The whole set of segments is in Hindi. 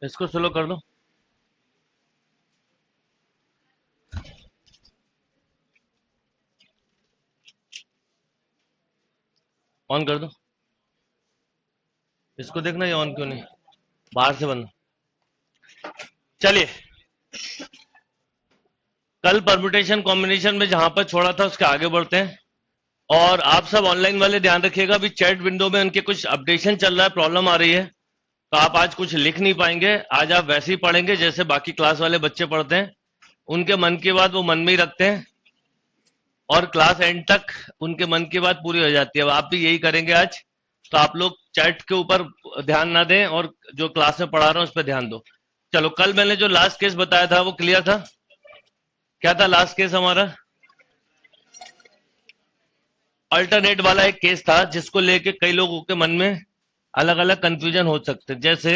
इसको स्लो कर दो। ऑन कर दो। इसको देखना ये ऑन क्यों नहीं, बाहर से बंद। चलिए, कल परम्यूटेशन कॉम्बिनेशन में जहां पर छोड़ा था उसके आगे बढ़ते हैं। और आप सब ऑनलाइन वाले ध्यान रखिएगा, अभी चैट विंडो में उनके कुछ अपडेशन चल रहा है, प्रॉब्लम आ रही है, तो आप आज कुछ लिख नहीं पाएंगे। आज आप वैसे ही पढ़ेंगे जैसे बाकी क्लास वाले बच्चे पढ़ते हैं, उनके मन की बात वो मन में ही रखते हैं और क्लास एंड तक उनके मन की बात पूरी हो जाती है। अब आप भी यही करेंगे आज, तो आप लोग चैट के ऊपर ध्यान ना दें और जो क्लास में पढ़ा रहा हूं उस पर ध्यान दो। चलो, कल मैंने जो लास्ट केस बताया था वो क्लियर था? क्या था लास्ट केस हमारा? अल्टरनेट वाला एक केस था जिसको लेके कई लोगों के मन में अलग अलग कंफ्यूजन हो सकते, जैसे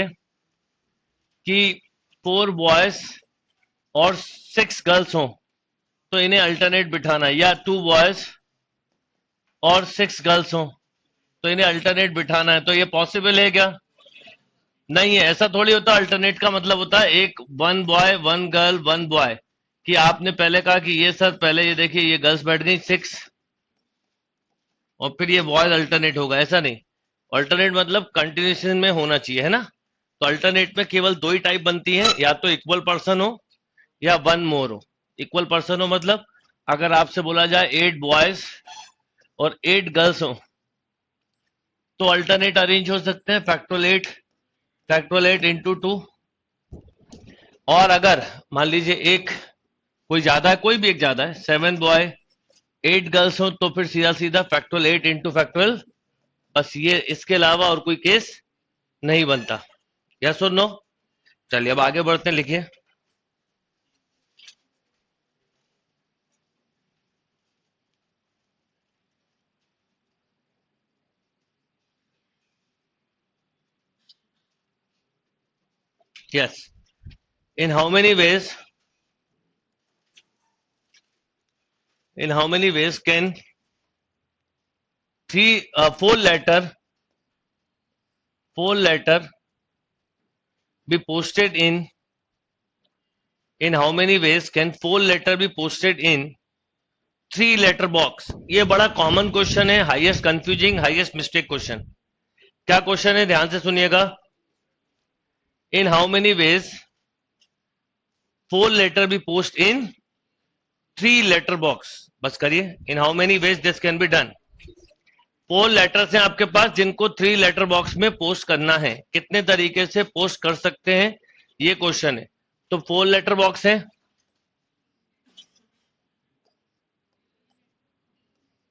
कि 4 बॉयज और 6 गर्ल्स हो तो इन्हें अल्टरनेट बिठाना, या 2 बॉयज और 6 गर्ल्स हो तो इन्हें अल्टरनेट बिठाना है। तो ये पॉसिबल है क्या? नहीं है, ऐसा थोड़ी होता। अल्टरनेट का मतलब होता है एक 1 बॉय 1 गर्ल 1 बॉय, कि आपने पहले कहा कि ये सर पहले ये देखिए ये गर्ल्स बैठ गई 6 और फिर ये बॉयज अल्टरनेट होगा, ऐसा नहीं। अल्टरनेट मतलब कंटिन्यूशन में होना चाहिए, है ना। तो अल्टरनेट में केवल दो ही टाइप बनती है, या तो इक्वल पर्सन हो या 1 मोर हो। इक्वल पर्सन हो मतलब अगर आपसे बोला जाए 8 बॉयज और 8 गर्ल्स हो तो अल्टरनेट अरेंज हो सकते हैं, फैक्टोरियल 8 इंटू 2। और अगर मान लीजिए एक कोई ज्यादा है, कोई भी एक ज्यादा है, 7 बॉय 8 गर्ल्स हो तो फिर सीधा सीधा फैक्टोरियल 8 इंटू फैक्टोरियल, बस ये, इसके अलावा और कोई केस नहीं बनता। यस और नो? चलिए अब आगे बढ़ते हैं, लिखिए। Yes, in how many ways can four letter be posted in how many ways can 4 letter be posted in 3 letter box? ये बड़ा कॉमन क्वेश्चन है, highest confusing, highest mistake question. क्या क्वेश्चन है, ध्यान से सुनिएगा। In how many ways 4 letter be post in 3 letter box, बस करिए। In how many ways this can be done. 4 letters हैं आपके पास जिनको 3 लेटर बॉक्स में पोस्ट करना है, कितने तरीके से पोस्ट कर सकते हैं ये क्वेश्चन है। तो 4 लेटर बॉक्स है,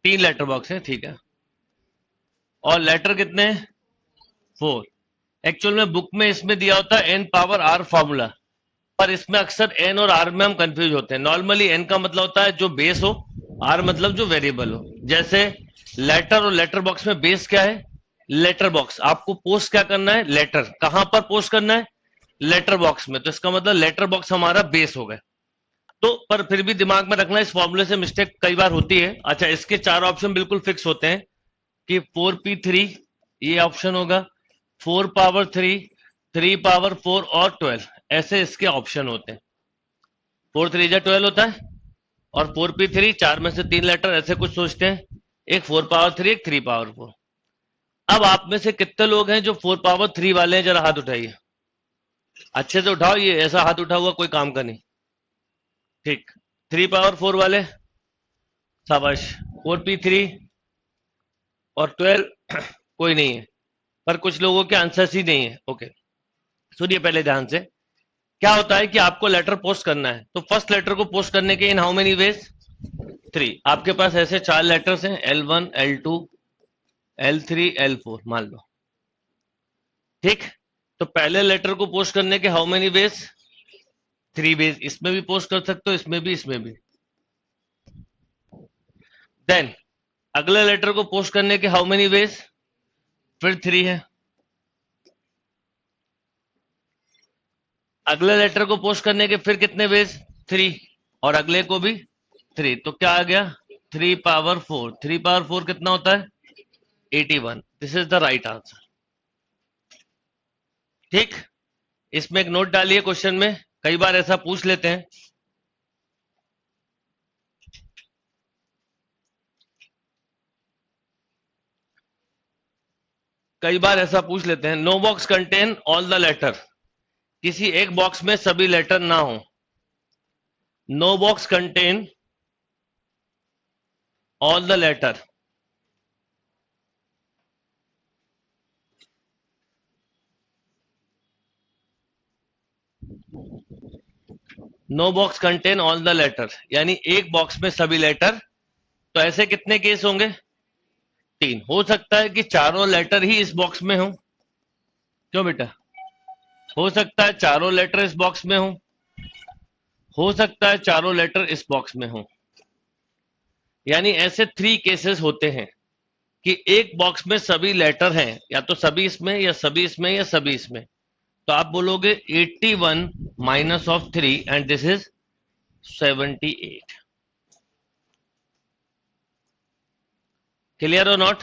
3 लेटर बॉक्स है, ठीक है। और लेटर कितने हैं? 4। एक्चुअल में बुक में इसमें दिया होता है n पावर r फॉर्मूला, पर इसमें अक्सर n और r में हम कंफ्यूज होते हैं। नॉर्मली n का मतलब होता है जो बेस हो, r मतलब जो वेरिएबल हो। जैसे लेटर और लेटर बॉक्स में बेस क्या है? Letter box. आपको पोस्ट क्या करना है? लेटर। कहां पर पोस्ट करना है? लेटर बॉक्स में। तो इसका मतलब लेटर बॉक्स हमारा बेस हो गया। तो पर फिर भी दिमाग में रखना, इस फॉर्मूले से मिस्टेक कई बार होती है। अच्छा, इसके 4 ऑप्शन बिल्कुल फिक्स होते हैं कि 4p3 ये ऑप्शन होगा, 4 पावर 3, 3 पावर 4 और 12, ऐसे इसके ऑप्शन होते हैं। 4 3 जा 12 होता है और 4p3 4 में से 3 लेटर, ऐसे कुछ सोचते हैं। एक 4 पावर 3, एक 3 पावर 4। अब आप में से कितने लोग हैं जो 4 पावर 3 वाले हैं? जरा हाथ उठाइए, अच्छे से उठाओ, ये ऐसा हाथ उठा हुआ कोई काम का नहीं। ठीक, 3 पावर 4 वाले, शाबाश। 4p3 और 12 कोई नहीं है, पर कुछ लोगों के आंसर्स ही नहीं है। ओके, सुनिए पहले ध्यान से। क्या होता है कि आपको लेटर पोस्ट करना है, तो फर्स्ट लेटर को पोस्ट करने के इन हाउ मेनी वेज? 3। आपके पास ऐसे 4 लेटर्स हैं, L1 L2 L3 L4 मान लो, ठीक। तो पहले लेटर को पोस्ट करने के हाउ मेनी वेज? 3 वेज। इसमें भी पोस्ट कर सकते हो, इसमें भी, इसमें भी। देन अगले लेटर को पोस्ट करने के हाउ मेनी वेज? फिर 3 है। अगले लेटर को पोस्ट करने के फिर कितने वेज? 3। और अगले को भी 3। तो क्या आ गया? 3 पावर 4। 3 पावर 4 कितना होता है? 81। This is the right answer, ठीक। इसमें एक नोट डालिए क्वेश्चन में, कई बार ऐसा पूछ लेते हैं। कई बार ऐसा पूछ लेते हैं, no box contain all the letter, किसी एक बॉक्स में सभी लेटर ना हो। No box contain all the letter, no box contain all the letter, यानी एक बॉक्स में सभी लेटर। तो ऐसे कितने केस होंगे? 3। हो सकता है कि चारों लेटर ही इस बॉक्स में हो। क्यों बेटा? हो सकता है चारों लेटर इस बॉक्स में हो सकता है चारों लेटर इस बॉक्स में हो। यानी ऐसे 3 केसेस होते हैं कि एक बॉक्स में सभी लेटर हैं, या तो सभी इसमें या सभी इसमें या सभी इसमें। तो आप बोलोगे 81 minus of 3 and this is 78। Clear और नॉट?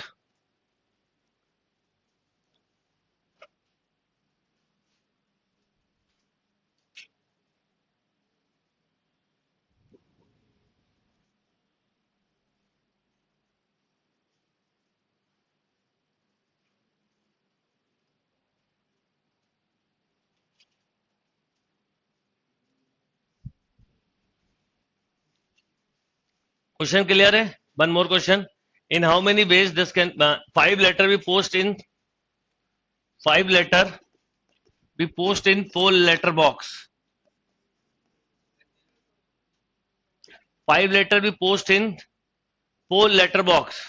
क्वेश्चन क्लियर है? One more question, in how many ways this can 5 letter be post in 5 letter be post in 4 letter box? 5 letter be post in 4 letter box.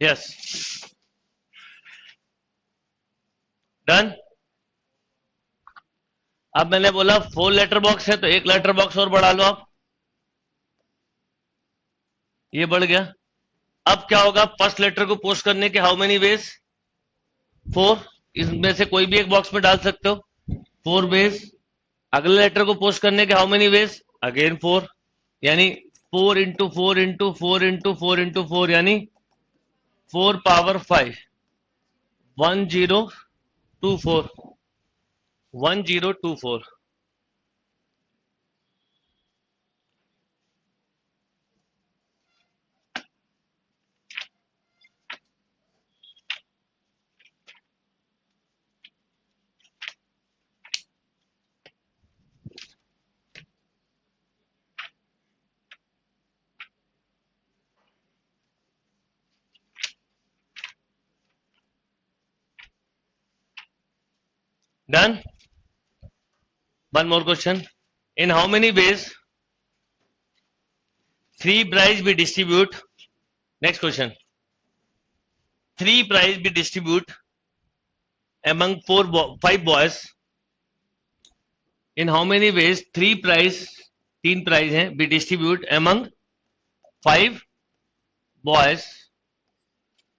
Yes. Done. अब मैंने बोला 4 लेटर बॉक्स है तो एक लेटर बॉक्स और बढ़ा लो आप, ये बढ़ गया। अब क्या होगा? फर्स्ट लेटर को पोस्ट करने के हाउ मेनी वेज? 4। इसमें से कोई भी एक बॉक्स में डाल सकते हो, 4 वेज। अगले लेटर को पोस्ट करने के हाउ मेनी वेज? अगेन 4, यानी 4 इंटू 4 इंटू 4 इंटू 4 इंटू 4, यानी 4 power 5, 1024, 1024। Done. One more question. In how many ways 3 prize we distribute? Next question. 3 prize we distribute among 5 boys. In how many ways 3 prize, 3 prize हैं, we distribute among 5 boys.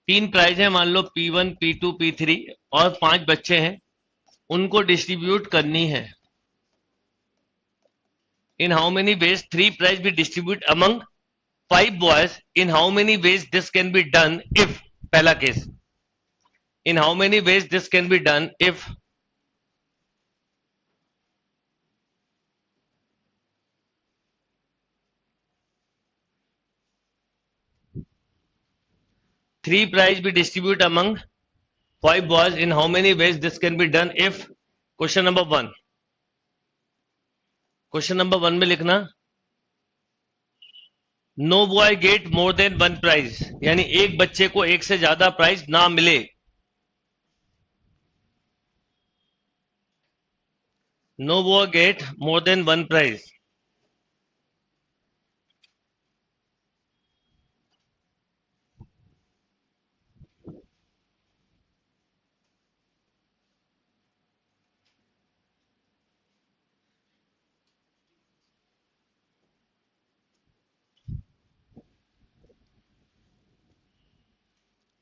3 prize है, मान लो P1, P2, P3 और 5 बच्चे हैं, उनको डिस्ट्रीब्यूट करनी है। In how many ways 3 prize we distribute among 5 boys? In how many ways this can be done if? पहला case, in how many ways this can be done if 3 prize be distributed among 5 boys? In how many ways this can be done if? Question number 1, question number 1 में लिखना no boy get more than 1 prize, यानी एक बच्चे को एक से ज्यादा प्राइज ना मिले। No boy get more than 1 prize.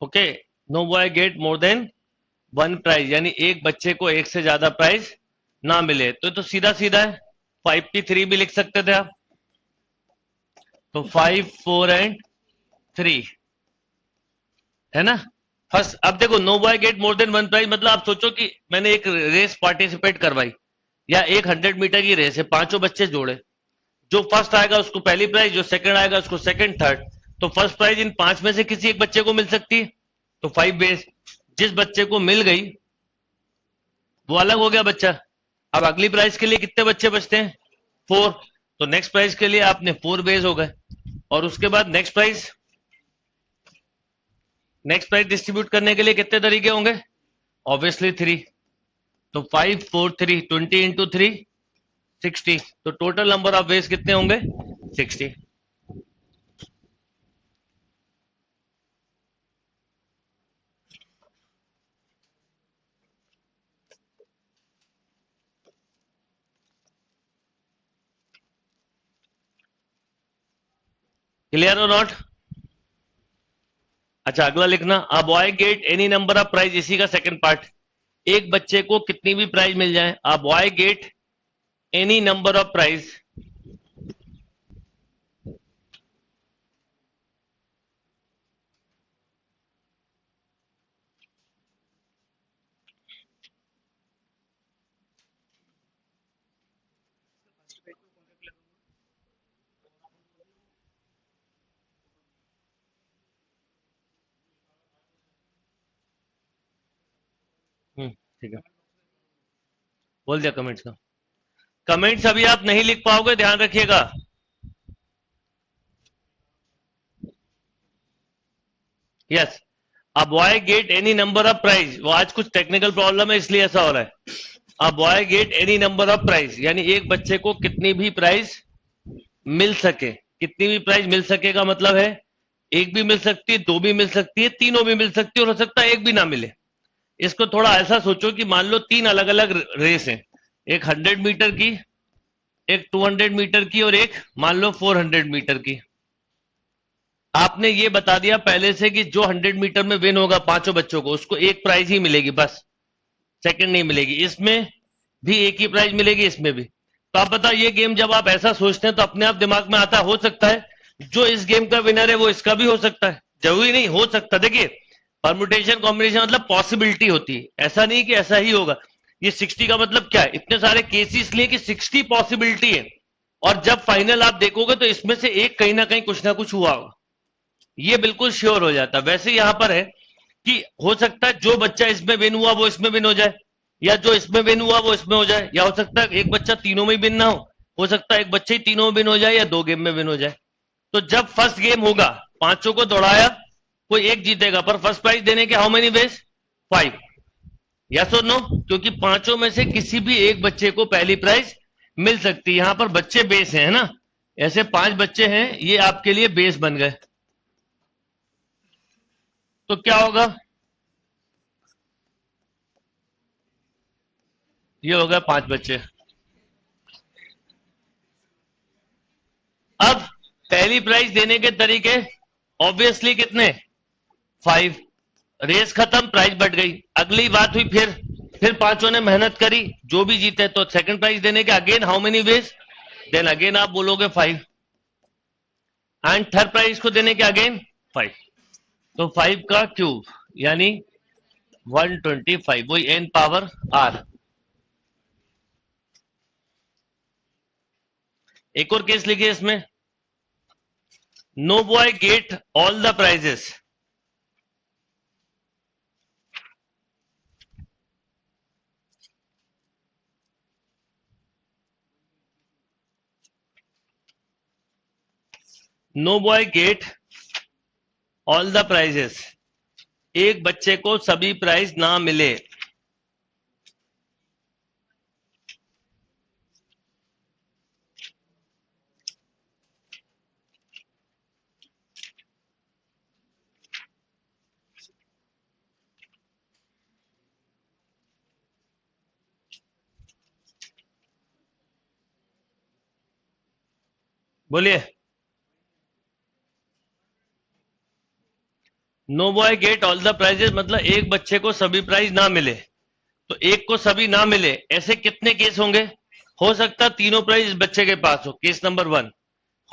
Okay, no boy get more than one prize, यानी एक बच्चे को एक से ज्यादा प्राइज ना मिले। तो सीधा सीधा है, 5 की 3 भी लिख सकते थे आप। तो 5, 4 एंड 3 है ना। फर्स्ट, अब देखो no boy get more than one prize मतलब आप सोचो कि मैंने एक रेस पार्टिसिपेट करवाई, या एक 100 मीटर की रेस है, पांचों बच्चे जोड़े, जो फर्स्ट आएगा उसको पहली प्राइज, जो सेकंड आएगा उसको सेकंड, थर्ड। तो फर्स्ट प्राइज इन 5 में से किसी एक बच्चे को मिल सकती है, तो 5 बेस, जिस बच्चे को मिल गई वो अलग हो गया बच्चा। अब अगली प्राइज के लिए कितने बच्चे बचते हैं, 4। तो नेक्स्ट प्राइज के लिए आपने 4 बेस हो गए, और उसके बाद नेक्स्ट प्राइज डिस्ट्रीब्यूट करने के लिए कितने तरीके होंगे, ऑब्वियसली 3। तो 5, 4, 3, 20 इंटू 3 60। तो टोटल नंबर ऑफ वेज कितने होंगे, 60। क्लियर और नॉट। अच्छा, अगला लिखना, a boy get any number of prize, इसी का सेकंड पार्ट। एक बच्चे को कितनी भी प्राइज मिल जाए, a boy get any number of prize. ठीक है, बोल दिया कमेंट्स का। कमेंट्स अभी आप नहीं लिख पाओगे, ध्यान रखिएगा। Yes, a boy get any number of prize, वो आज कुछ टेक्निकल प्रॉब्लम है इसलिए ऐसा हो रहा है। A boy get any number of prize, यानी एक बच्चे को कितनी भी प्राइज मिल सके। कितनी भी प्राइज मिल सके का मतलब है, एक भी मिल सकती है, दो भी मिल सकती है, तीनों भी मिल सकती है, और हो सकता है एक भी ना मिले। इसको थोड़ा ऐसा सोचो कि मान लो 3 अलग अलग रेस हैं, एक 100 मीटर की, एक 200 मीटर की, और एक मान लो 400 मीटर की। आपने ये बता दिया पहले से कि जो 100 मीटर में विन होगा पांचों बच्चों को, उसको एक प्राइज ही मिलेगी बस, सेकंड नहीं मिलेगी। इसमें भी एक ही प्राइज मिलेगी, इसमें भी। तो आप बता, ये गेम जब आप ऐसा सोचते हैं तो अपने आप दिमाग में आता हो सकता है जो इस गेम का विनर है वो इसका भी हो सकता है, जरूरी नहीं, हो सकता। देखिए, परमुटेशन कॉम्बिनेशन मतलब पॉसिबिलिटी होती है, ऐसा नहीं कि ऐसा ही होगा। ये 60 का मतलब क्या है, इतने सारे केसेस लिए कि 60 पॉसिबिलिटी है, और जब फाइनल आप देखोगे तो इसमें से एक कहीं ना कुछ हुआ होगा, ये बिल्कुल श्योर हो जाता है। वैसे यहां पर है कि हो सकता है जो बच्चा इसमें विन हुआ वो इसमें विन हो जाए, या जो इसमें विन हुआ वो इसमें हो जाए, या हो सकता है एक बच्चा तीनों में ही विन ना हो सकता है एक बच्चे ही तीनों में विन हो जाए, या 2 गेम में विन हो जाए। तो जब फर्स्ट गेम होगा, पांचों को दौड़ाया, कोई एक जीतेगा, पर फर्स्ट प्राइज देने के हाउ मेनी वेज, 5। यस और नो, क्योंकि पांचों में से किसी भी एक बच्चे को पहली प्राइज मिल सकती है। यहां पर बच्चे बेस हैं, है ना, ऐसे 5 बच्चे हैं, ये आपके लिए बेस बन गए। तो क्या होगा, ये हो गया 5 बच्चे। अब पहली प्राइज देने के तरीके ऑब्वियसली कितने, 5। रेस खत्म, प्राइज बढ़ गई। अगली बात हुई, फिर पांचों ने मेहनत करी, जो भी जीते तो सेकंड प्राइज देने के again how many ways, then again आप बोलोगे 5, एंड थर्ड प्राइज को देने के अगेन 5। तो 5 का क्यूब यानी 125, वही n पावर r। एक और केस लिखिए इसमें, no boy get all the prizes. No boy get all the prizes, एक बच्चे को सभी प्राइज ना मिले। बोलिए, no boy get all the prizes मतलब एक बच्चे को सभी प्राइज ना मिले, तो एक को सभी ना मिले ऐसे कितने केस होंगे? हो सकता तीनों प्राइज इस बच्चे के पास हो, केस नंबर 1,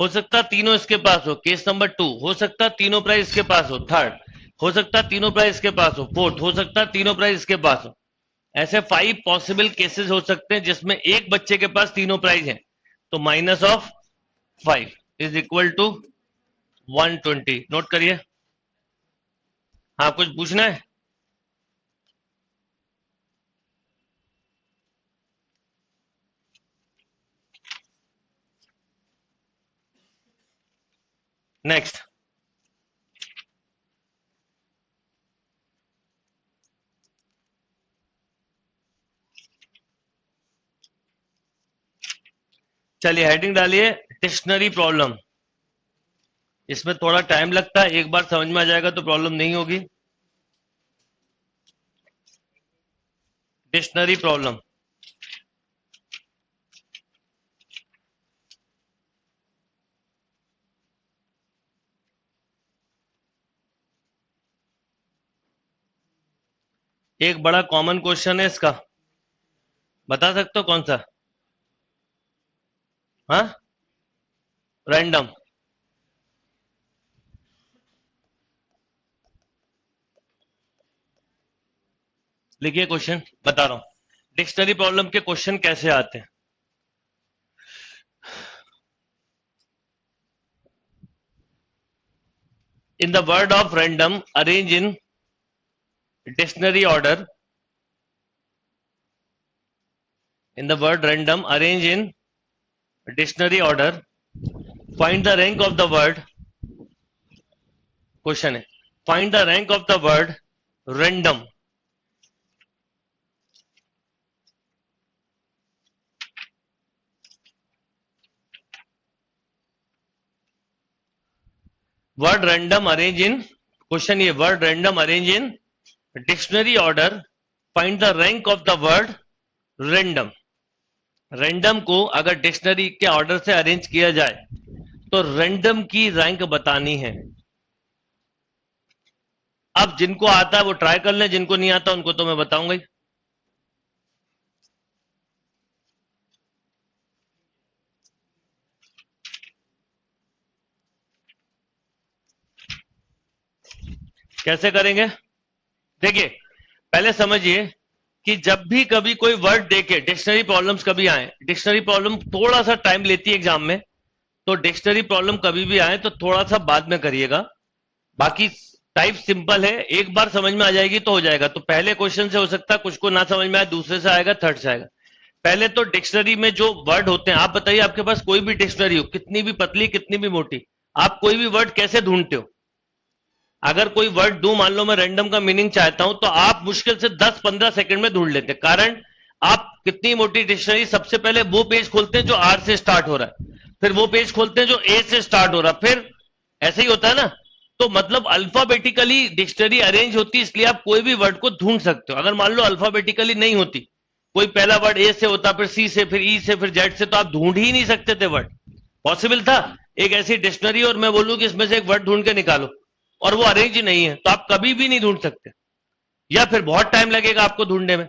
हो सकता तीनों इसके पास हो, केस नंबर 2, हो सकता तीनों प्राइज इसके पास हो, 3rd, हो सकता तीनों प्राइज इसके पास हो, 4th, हो सकता तीनों प्राइज इसके पास हो। ऐसे 5 पॉसिबल केसेस हो सकते हैं जिसमें एक बच्चे के पास तीनों प्राइज हैं, तो minus of 5 is equal to 120। Note करिए। हाँ, कुछ पूछना है? नेक्स्ट, चलिए हेडिंग डालिए डिक्शनरी प्रॉब्लम। इसमें थोड़ा टाइम लगता है, एक बार समझ में आ जाएगा तो प्रॉब्लम नहीं होगी। डिक्शनरी प्रॉब्लम, एक बड़ा कॉमन क्वेश्चन है इसका, बता सकते हो कौन सा? हाँ, रैंडम। लिखिए क्वेश्चन, बता रहा हूं डिक्शनरी प्रॉब्लम के क्वेश्चन कैसे आते हैं। In the word of random, arrange in dictionary order. In the word random, arrange in dictionary order. Find the rank of the word. Question है, find the rank of the word random. Word random arrange in, question ये, word random arrange in dictionary order. Find the rank of the word random. Random को अगर डिक्शनरी के ऑर्डर से अरेंज किया जाए तो रैंडम की रैंक बतानी है। अब जिनको आता है वो ट्राई कर लें, जिनको नहीं आता उनको तो मैं बताऊंगा ही। कैसे करेंगे? देखिए, पहले समझिए कि जब भी कभी कोई वर्ड देके डिक्शनरी प्रॉब्लम्स कभी आए, डिक्शनरी प्रॉब्लम थोड़ा सा टाइम लेती है एग्जाम में, तो डिक्शनरी प्रॉब्लम कभी भी आए तो थोड़ा सा बाद में करिएगा। बाकी टाइप सिंपल है, एक बार समझ में आ जाएगी तो हो जाएगा। तो पहले क्वेश्चन से हो सकता है कुछ को ना समझ में आए, दूसरे से आएगा, थर्ड से आएगा। पहले तो डिक्शनरी में जो वर्ड होते हैं, आप बताइए आपके पास कोई भी डिक्शनरी हो, कितनी भी पतली कितनी भी मोटी, आप कोई भी वर्ड कैसे ढूंढते हो? अगर कोई वर्ड दूं, मान लो मैं रैंडम का मीनिंग चाहता हूं, तो आप मुश्किल से 10-15 सेकंड में ढूंढ लेते हैं। कारण आप कितनी मोटी डिक्शनरी, सबसे पहले वो पेज खोलते हैं जो आर से स्टार्ट हो रहा है, फिर वो पेज खोलते हैं जो ए से स्टार्ट हो रहा है, फिर ऐसे ही होता है ना। तो मतलब अल्फाबेटिकली डिक्शनरी अरेंज होती है, इसलिए आप कोई भी वर्ड को ढूंढ सकते हो। अगर मान लो अल्फाबेटिकली नहीं होती, कोई पहला वर्ड ए से होता, फिर सी से, फिर ई से, फिर जेड से, तो आप ढूंढ ही नहीं सकते थे वर्ड। पॉसिबल था एक ऐसी डिक्शनरी और मैं बोलूं कि इसमें से एक वर्ड ढूंढ के निकालो, और वो अरेंज ही नहीं है, तो आप कभी भी नहीं ढूंढ सकते, या फिर बहुत टाइम लगेगा आपको ढूंढने में।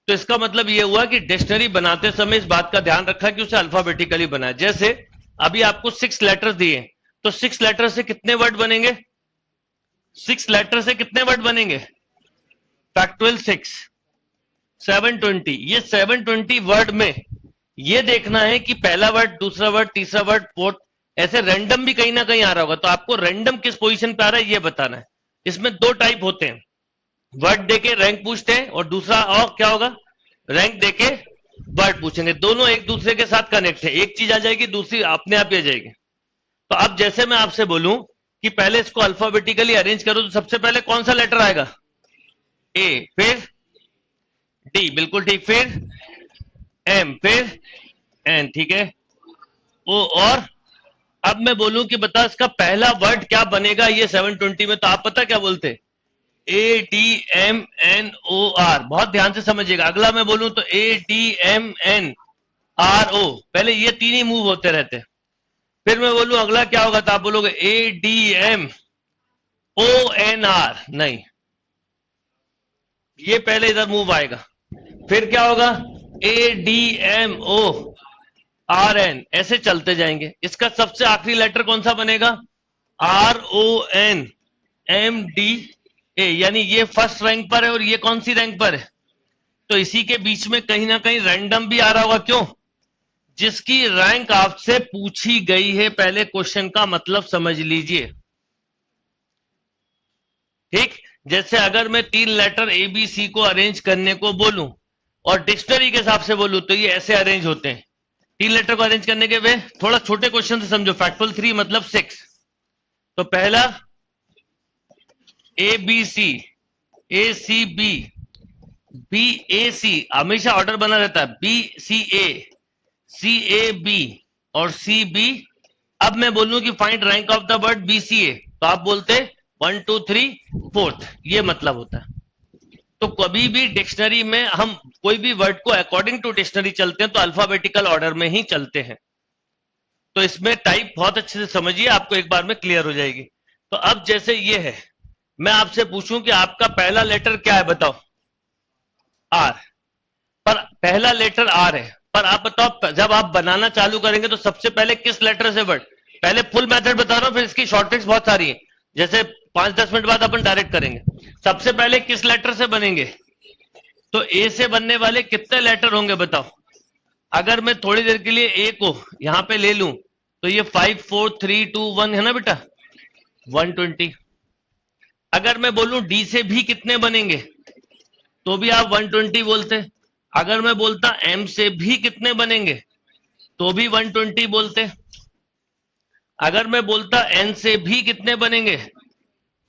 तो इसका मतलब ये हुआ कि डिक्शनरी बनाते समय इस बात का ध्यान रखा कि उसे अल्फाबेटिकली बनाए। जैसे अभी आपको 6 लेटर्स दिए, तो 6 लेटर से कितने वर्ड बनेंगे? 6 लेटर से कितने वर्ड बनेंगे? फैक्टोरियल 6, 720। ये 720 वर्ड में ये देखना है कि पहला वर्ड, दूसरा वर्ड, तीसरा वर्ड, फोर्थ, ऐसे रैंडम भी कहीं ना कहीं आ रहा होगा, तो आपको रैंडम किस पोजीशन पे आ रहा है ये बताना है। इसमें 2 टाइप होते हैं, वर्ड देके रैंक पूछते हैं, और दूसरा और क्या होगा, रैंक देके वर्ड पूछेंगे। दोनों एक दूसरे के साथ कनेक्ट है, एक चीज आ जाएगी दूसरी अपने आप ही आ जाएगी। तो अब जैसे मैं आपसे बोलूं कि पहले इसको अल्फाबेटिकली अरेंज करो, तो सबसे पहले कौन सा लेटर आएगा? ए, फिर डी, बिल्कुल ठीक, फिर एम, फिर एन, ठीक है, ओ, और अब मैं बोलूं कि बता इसका पहला वर्ड क्या बनेगा ये 720 में, तो आप पता क्या बोलते? A D M N O R. बहुत ध्यान से समझिएगा। अगला मैं बोलूं तो A D M N R O, पहले ये 3 ही मूव होते रहते हैं। फिर मैं बोलूं अगला क्या होगा, तो आप बोलोगे ए डी एम ONR नहीं, ये पहले इधर मूव आएगा, फिर क्या होगा ADMORN, ऐसे चलते जाएंगे। इसका सबसे आखिरी लेटर कौन सा बनेगा? RONMDA, यानी ये फर्स्ट रैंक पर है और ये कौन सी रैंक पर है? तो इसी के बीच में कहीं ना कहीं रैंडम भी आ रहा होगा। क्यों? जिसकी रैंक आपसे पूछी गई है पहले क्वेश्चन का मतलब समझ लीजिए। ठीक, जैसे अगर मैं 3 लेटर ABC को अरेंज करने को बोलूं और डिक्शनरी के हिसाब से बोलूं तो ये ऐसे अरेंज होते हैं। 3 लेटर को अरेंज करने के वे थोड़ा छोटे क्वेश्चन से समझो, फैक्टोरियल 3 मतलब 6। तो पहला ABC, ACB, BAC, हमेशा ऑर्डर बना रहता है, BCA, CAB और CB। अब मैं बोलूं कि find rank of the word BCA, तो आप बोलते 1 2 3 4, ये मतलब होता है। तो कभी भी डिक्शनरी में हम कोई भी वर्ड को अकॉर्डिंग टू डिक्शनरी चलते हैं तो अल्फाबेटिकल ऑर्डर में ही चलते हैं। तो इसमें टाइप बहुत अच्छे से समझिए, आपको एक बार में क्लियर हो जाएगी। तो अब जैसे ये है, मैं आपसे पूछूं कि आपका पहला लेटर क्या है, बताओ। आर, पर पहला लेटर आर है, पर आप बताओ जब आप बनाना चालू करेंगे तो सबसे पहले किस लेटर से वर्ड? पहले फुल मेथड बता रहा हूं, फिर इसकी शॉर्ट ट्रिक्स बहुत सारी है, जैसे 5-10 मिनट बाद अपन डायरेक्ट करेंगे। सबसे पहले किस लेटर से बनेंगे? तो ए से बनने वाले कितने लेटर होंगे बताओ? अगर मैं थोड़ी देर के लिए ए को यहां पे ले लूं तो ये 5 4 3 2 1 है ना बेटा, 120। अगर मैं बोलूं डी से भी कितने बनेंगे तो भी आप 120 बोलते। अगर मैं बोलता एम से भी कितने बनेंगे तो भी 120 बोलते। अगर मैं बोलता एन से भी कितने बनेंगे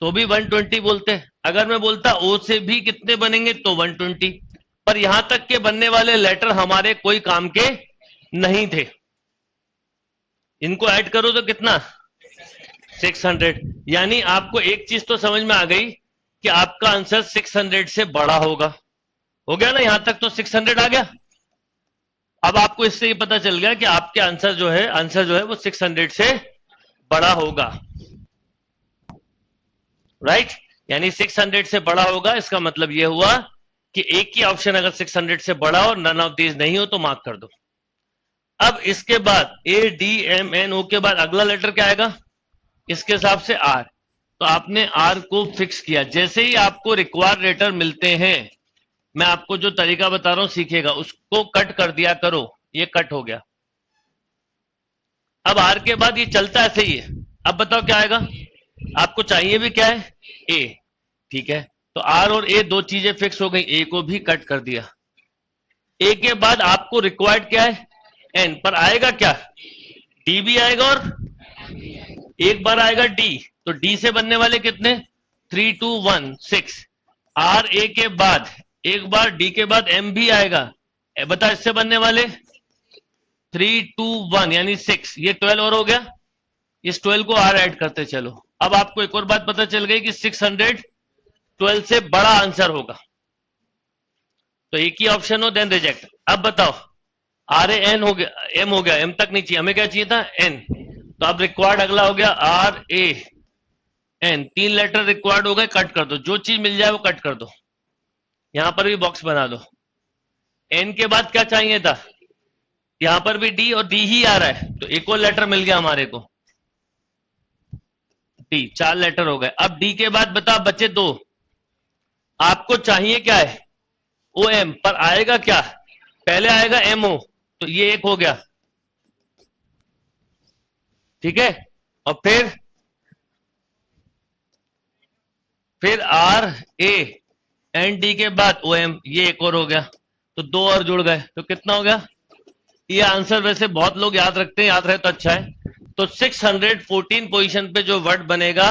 तो भी 120 बोलते। अगर मैं बोलता ओ से भी कितने बनेंगे तो 120। पर यहां तक के बनने वाले लेटर हमारे कोई काम के नहीं थे। इनको ऐड करो तो कितना? 600। यानी आपको एक चीज तो समझ में आ गई कि आपका आंसर 600 से बड़ा होगा। हो गया ना, यहां तक तो 600 आ गया। अब आपको इससे ये पता चल गया कि आपके आंसर जो है वो 600 से बड़ा होगा। राइट, यानी 600 से बड़ा होगा, इसका मतलब यह हुआ कि एक ही ऑप्शन अगर 600 से बड़ा हो, नन ऑफ दीज नहीं हो तो मार्क कर दो। अब इसके बाद ADMNO के बाद अगला लेटर क्या आएगा? इसके हिसाब से R। तो आपने R को फिक्स किया। जैसे ही आपको रिक्वायर्ड लेटर मिलते हैं, मैं आपको जो तरीका बता रहा हूं सीखेगा, उसको कट कर दिया करो। ये कट हो गया। अब R के बाद ये चलता ऐसे ही है। अब बताओ क्या आएगा? आपको चाहिए भी क्या है? A। ठीक है, तो R और A दो चीजें फिक्स हो गई, A को भी कट कर दिया। A के बाद आपको रिक्वायर्ड क्या है? N, पर आएगा क्या? D भी आएगा और एक बार आएगा D। तो D से बनने वाले कितने? 3 2 1 6। R A के बाद एक बार D के बाद M भी आएगा। बता इससे बनने वाले 3 2 1 यानी 6, ये 12 और हो गया। इस 12 को R ऐड करते चलो। अब आपको एक और बात पता चल गई कि 612 से बड़ा आंसर होगा। तो एक ही ऑप्शन हो, देन रिजेक्ट। अब बताओ, RAN हो गया, M हो गया, M तक नहीं चाहिए, हमें क्या चाहिए था? N। तो अब रिक्वायर्ड अगला हो गया RAN। 3 लेटर रिक्वायर्ड हो गए, कट कर दो, जो चीज मिल जाए वो कट कर दो। यहां पर भी बॉक्स बना दो। N के बाद क्या चाहिए था? यहां पर भी D, और D ही आ रहा है, तो एक और लेटर मिल गया हमारे को, D। 4 लेटर हो गए। अब D के बाद बता बचे 2। आपको चाहिए क्या है? OM, पर आएगा क्या? पहले आएगा MO, तो ये एक हो गया। ठीक है, और फिर RAND के बाद OM, ये एक और हो गया। तो 2 और जुड़ गए, तो कितना हो गया? ये आंसर वैसे बहुत लोग याद रखते हैं, याद रहे तो अच्छा है। तो 614 पोजीशन पे जो वर्ड बनेगा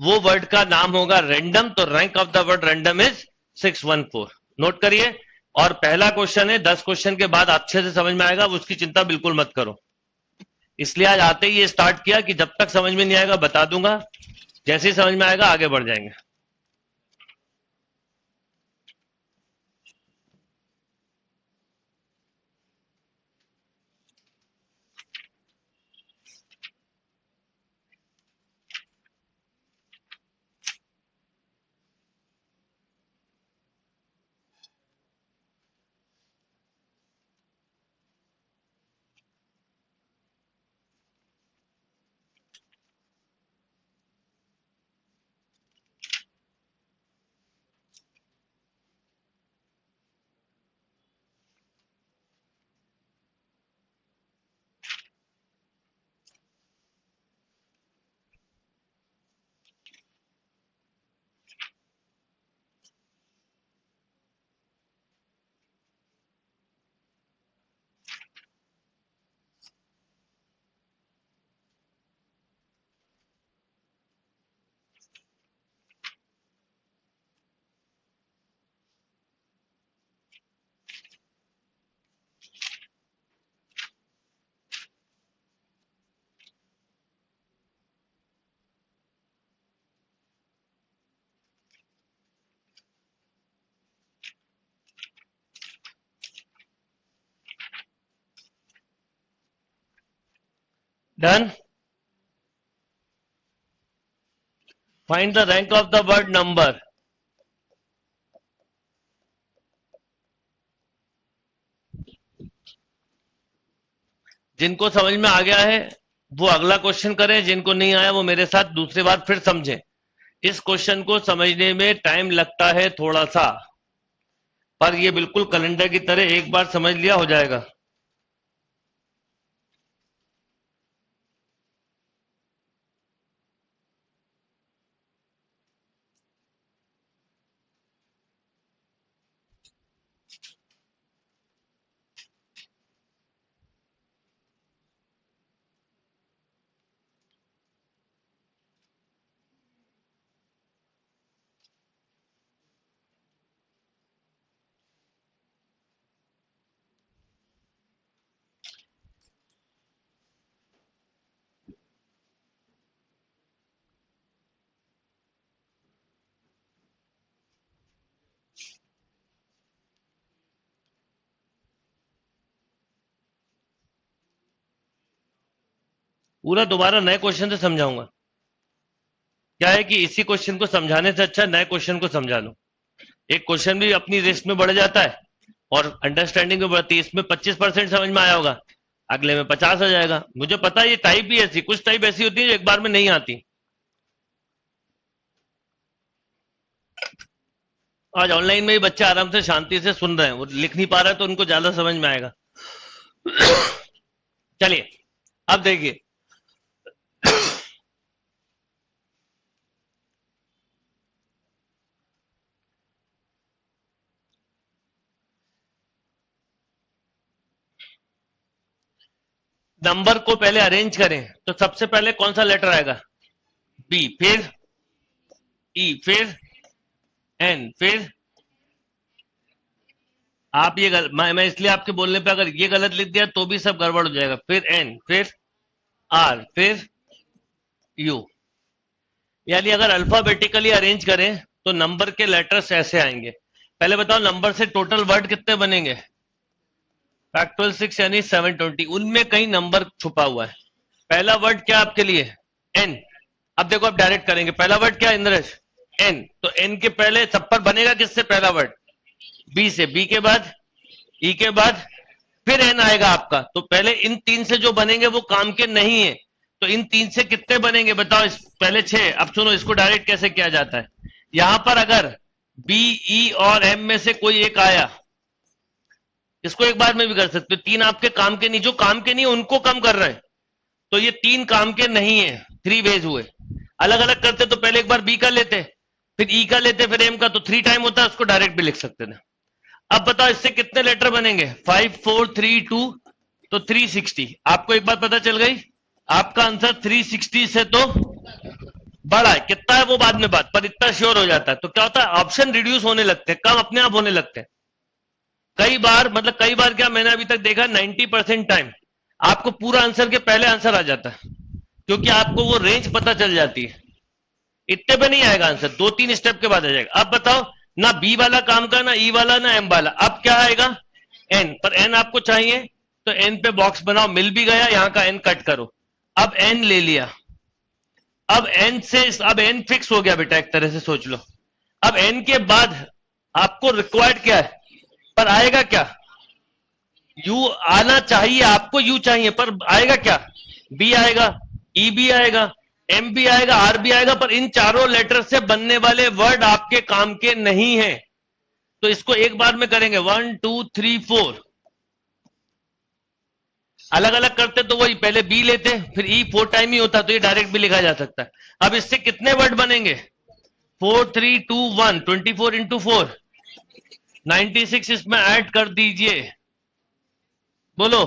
वो वर्ड का नाम होगा रैंडम। तो rank of the word random is 614। Note करिए। और पहला क्वेश्चन है, 10 क्वेश्चन के बाद अच्छे से समझ में आएगा, उसकी चिंता बिल्कुल मत करो। इसलिए आज आते ही ये स्टार्ट किया कि जब तक समझ में नहीं आएगा बता दूंगा, जैसे ही समझ में आएगा आगे बढ़ जाएंगे। Done. Find the rank of the word number. जिनको समझ में आ गया है वो अगला क्वेश्चन करें, जिनको नहीं आया वो मेरे साथ दूसरी बार फिर समझें. इस क्वेश्चन को समझने में टाइम लगता है थोड़ा सा, पर ये बिल्कुल कैलेंडर की तरह एक बार समझ लिया हो जाएगा. पूरा दोबारा नए क्वेश्चन से समझाऊंगा. क्या है कि इसी क्वेश्चन को समझाने से अच्छा नए क्वेश्चन को समझा लो. एक क्वेश्चन भी अपनी रेस में बढ़ जाता है और अंडरस्टैंडिंग में बढ़ती है. इसमें 25% समझ में आया होगा, अगले में 50 आ जाएगा. मुझे पता है ये टाइप ही ऐसी, कुछ टाइप ऐसी होती है जो एक बार में नहीं आती. आज ऑनलाइन में ही बच्चे आराम से शांति से सुन रहे हैं, वो लिख नहीं पा रहे तो उनको ज्यादा समझ में आएगा. चलिए अब देखिए, नंबर को पहले अरेंज करें तो सबसे पहले कौन सा लेटर आएगा? बी, फिर ई, फिर एन, फिर आप ये मैं इसलिए आपके बोलने पे अगर ये गलत लिख दिया तो भी सब गड़बड़ हो जाएगा. फिर एन, फिर आर, फिर यू. यानी अगर अल्फाबेटिकली अरेंज करें तो नंबर के लेटर्स ऐसे आएंगे. पहले बताओ नंबर से टोटल वर्ड कितने बनेंगे? फैक्टोरियल 6 यानी 720. उनमें कहीं नंबर छुपा हुआ है. पहला वर्ड क्या आपके लिए? एन. अब देखो आप डायरेक्ट करेंगे. पहला वर्ड क्या इंद्रेश? एन. तो एन के पहले सब पर बनेगा किससे पहला वर्ड? बी से. बी के बाद ई के बाद फिर एन आएगा आपका. तो पहले इन तीन से जो बनेंगे वो काम के नहीं है. तो इन तीन से कितने बनेंगे बताओ? पहले 6. अब सुनो इसको डायरेक्ट कैसे किया जाता है. यहां पर अगर बी, ई और एम में से कोई एक आया, इसको एक बार में भी कर सकते हो. तीन आपके काम के नहीं, जो काम के नहीं उनको कम कर रहे हैं. तो ये तीन काम के नहीं है. 3 वेज हुए. अलग अलग करते तो पहले एक बार बी का लेते, फिर ई का लेते, फिर एम का. तो 3 टाइम होता है, उसको डायरेक्ट भी लिख सकते थे. अब बताओ इससे कितने लेटर बनेंगे? 5, 4, 3, 2, तो 360. आपको एक बात पता चल गई, आपका आंसर 360 से तो बड़ा है. कितना है वो बाद में बात, पर इतना श्योर हो जाता है. तो क्या होता है, ऑप्शन रिड्यूस होने लगते हैं, कम अपने आप होने लगते हैं. कई बार क्या मैंने अभी तक देखा, 90% टाइम आपको पूरा आंसर के पहले आंसर आ जाता है, क्योंकि आपको वो रेंज पता चल जाती है. इतने पे नहीं आएगा आंसर, 2-3 स्टेप के बाद आ जाएगा. अब बताओ ना बी वाला काम का, ना ई वाला, ना एम वाला. अब क्या आएगा? एन. पर एन आपको चाहिए तो एन पे बॉक्स बनाओ. मिल भी गया, यहां का एन कट करो. अब एन ले लिया. अब एन से अब एन फिक्स हो गया बेटा, एक तरह से सोच लो. अब एन के बाद आपको रिक्वायर्ड क्या है, पर आएगा क्या? यू आना चाहिए आपको, यू चाहिए, पर आएगा क्या? बी आएगा, ई भी आएगा, एम भी आएगा, आर भी आएगा. पर इन चारों लेटर से बनने वाले वर्ड आपके काम के नहीं है. तो इसको एक बार में करेंगे. 1, 2, 3, 4. अलग अलग करते तो वही पहले बी लेते, फिर ई 4 टाइम ही होता, तो ये डायरेक्ट भी लिखा जा सकता है. अब इससे कितने वर्ड बनेंगे? 4, 3, 2, 1. 24 इंटू 4 96. इसमें ऐड कर दीजिए, बोलो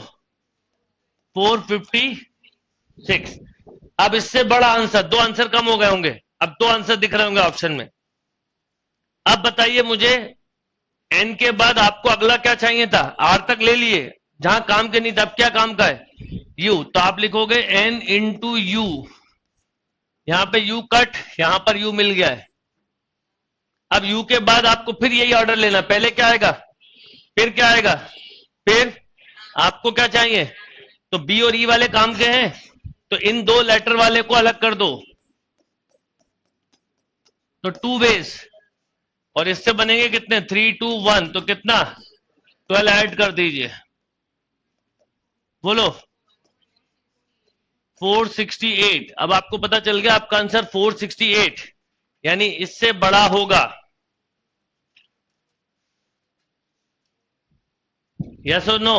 456. अब इससे बड़ा आंसर, 2 आंसर कम हो गए होंगे. अब 2 आंसर दिख रहे होंगे ऑप्शन में. अब बताइए मुझे, एन के बाद आपको अगला क्या चाहिए था? आर तक ले लिए, जहां काम के नहीं था. अब क्या काम का है? यू. तो आप लिखोगे एन इंटू यू. यहां पे यू कट, यहां पर यू मिल गया है. अब यू के बाद आपको फिर यही ऑर्डर लेना. पहले क्या आएगा, फिर क्या आएगा, फिर आपको क्या चाहिए? तो बी और ई वाले काम के हैं, तो इन दो लेटर वाले को अलग कर दो, तो 2 वेज, और इससे बनेंगे कितने 3 2 1, तो कितना 12 ऐड कर दीजिए, बोलो 468। अब आपको पता चल गया आपका आंसर 468, यानी इससे बड़ा होगा। यस और नो?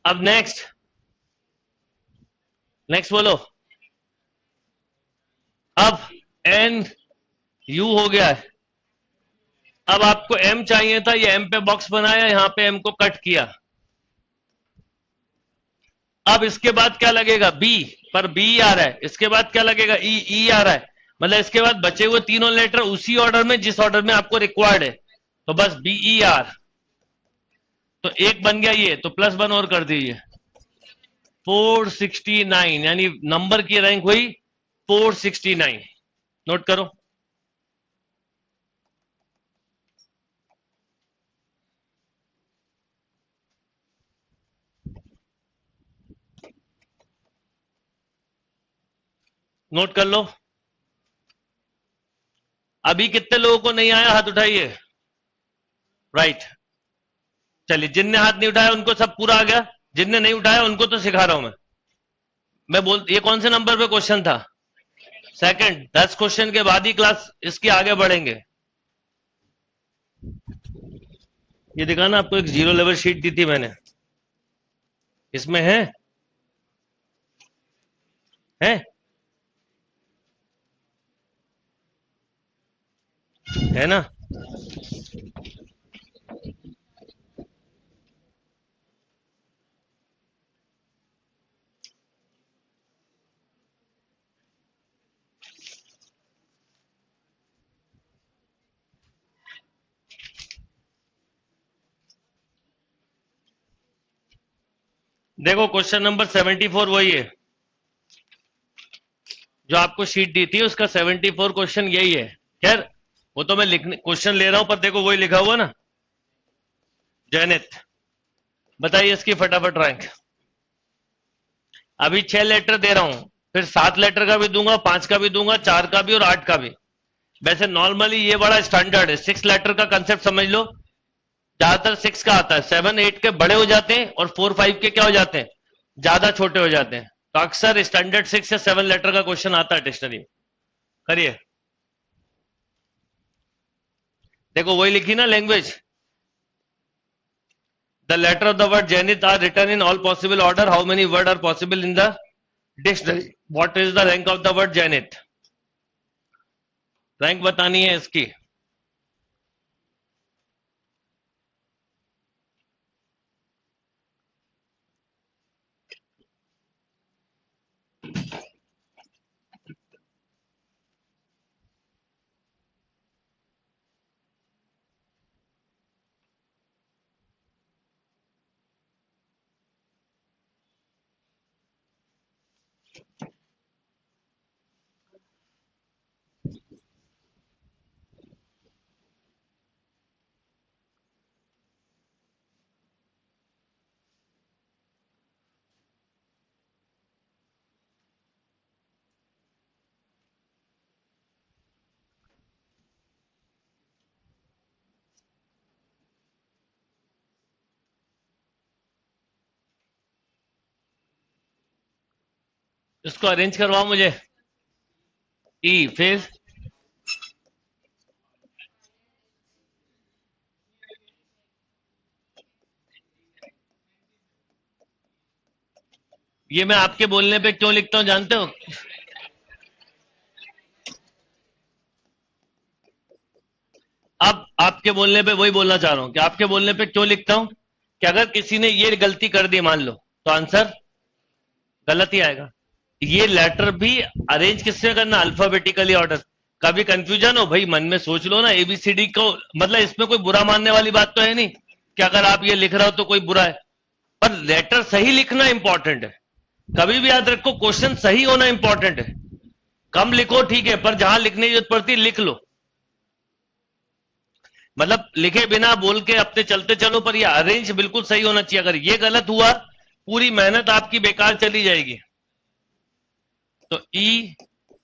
अब नेक्स्ट बोलो। अब एन यू हो गया है, अब आपको एम चाहिए था, ये एम पे बॉक्स बनाया, यहां पे एम को कट किया। अब इसके बाद क्या लगेगा बी, पर बी आ रहा है, इसके बाद क्या लगेगा ई, ई आ रहा है, मतलब इसके बाद बचे हुए तीनों लेटर उसी ऑर्डर में जिस ऑर्डर में आपको रिक्वायर्ड है, तो बस बी ई आर, तो एक बन गया ये, तो प्लस 1 और कर दीजिए 469, यानी नंबर की रैंक हुई 469। नोट करो। नोट कर लो। अभी कितने लोगों को नहीं आया, हाथ उठाइए। राइट, चलिए जिनने हाथ नहीं उठाया उनको सब पूरा आ गया, जिनने नहीं उठाया उनको तो सिखा रहा हूं मैं बोल, ये कौन से नंबर पे क्वेश्चन था? सेकंड। 10 क्वेश्चन के बाद ही क्लास इसके आगे बढ़ेंगे। ये दिखाना, आपको एक 0 लेवल शीट दी थी मैंने, इसमें है ना? देखो क्वेश्चन नंबर 74 वही है जो आपको शीट दी थी, उसका 74 क्वेश्चन यही है। खैर वो तो मैं लिखने क्वेश्चन ले रहा हूं, पर देखो वही लिखा हुआ ना, जैनित। बताइए इसकी फटाफट रैंक। अभी 6 लेटर दे रहा हूं, फिर 7 लेटर का भी दूंगा, 5 का भी दूंगा, 4 का भी और 8 का भी। वैसे नॉर्मली ये बड़ा स्टैंडर्ड है, 6 लेटर का कंसेप्ट समझ लो। ज्यादातर 6 का आता है, 7 8 के बड़े हो जाते हैं और 4 5 के क्या हो जाते हैं, ज्यादा छोटे हो जाते हैं। तो अक्सर स्टैंडर्ड 6 या 7 लेटर का क्वेश्चन आता है डिक्शनरी। करिए। देखो वही लिखी ना language, the letter of the word zenith are written in all possible order, how many word are possible in the dictionary, what is the rank of the word zenith. Rank बतानी है इसकी। इसको अरेंज करवाओ मुझे। ई फिर ये मैं आपके बोलने पे क्यों लिखता हूं जानते हो? अब आपके बोलने पे वही बोलना चाह रहा हूं कि आपके बोलने पे क्यों लिखता हूं कि अगर किसी ने ये गलती कर दी मान लो, तो आंसर गलत ही आएगा। ये लेटर भी अरेंज किससे करना, अल्फाबेटिकली ऑर्डर। कभी कंफ्यूजन हो भाई, मन में सोच लो ना एबीसीडी को, मतलब इसमें कोई बुरा मानने वाली बात तो है नहीं कि अगर आप ये लिख रहे हो तो कोई बुरा है, पर लेटर सही लिखना इंपॉर्टेंट है। कभी भी याद रखो क्वेश्चन सही होना इंपॉर्टेंट है। कम लिखो ठीक है, पर जहां लिखने की जरूरत पड़ती है लिख लो, मतलब लिखे बिना बोल के अपने चलते चलो, पर ये अरेंज बिल्कुल सही होना चाहिए। अगर ये गलत हुआ पूरी मेहनत आपकी बेकार चली जाएगी। तो E,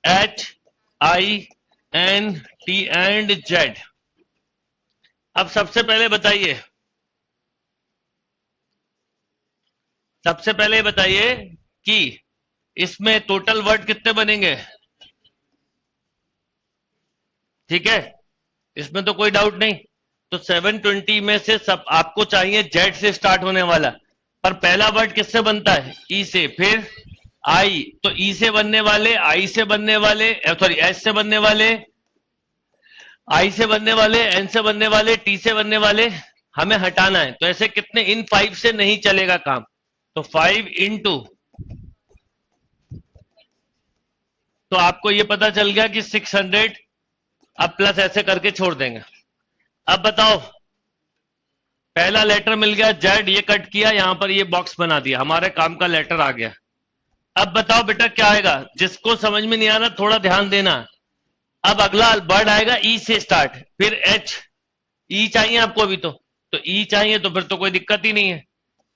H, I, N, T and Z। अब सबसे पहले बताइए कि इसमें टोटल वर्ड कितने बनेंगे। ठीक है, इसमें तो कोई डाउट नहीं। तो 720 में से सब आपको चाहिए जेड से स्टार्ट होने वाला, पर पहला वर्ड किससे बनता है, ई से, फिर आई, तो ई से बनने वाले, आई से बनने वाले, सॉरी एस से बनने वाले, आई से बनने वाले, एन से बनने वाले, टी से बनने वाले हमें हटाना है। तो ऐसे कितने, इन 5 से नहीं चलेगा काम, तो 5 इंटू, तो आपको ये पता चल गया कि 600, अब प्लस ऐसे करके छोड़ देंगे। अब बताओ, पहला लेटर मिल गया जेड, ये कट किया, यहां पर ये बॉक्स बना दिया, हमारे काम का लेटर आ गया। अब बताओ बेटा क्या आएगा, जिसको समझ में नहीं आ रहा थोड़ा ध्यान देना। अब अगला वर्ड आएगा ई से स्टार्ट, फिर एच, ई चाहिए आपको अभी, तो ई चाहिए, तो फिर तो कोई दिक्कत ही नहीं है,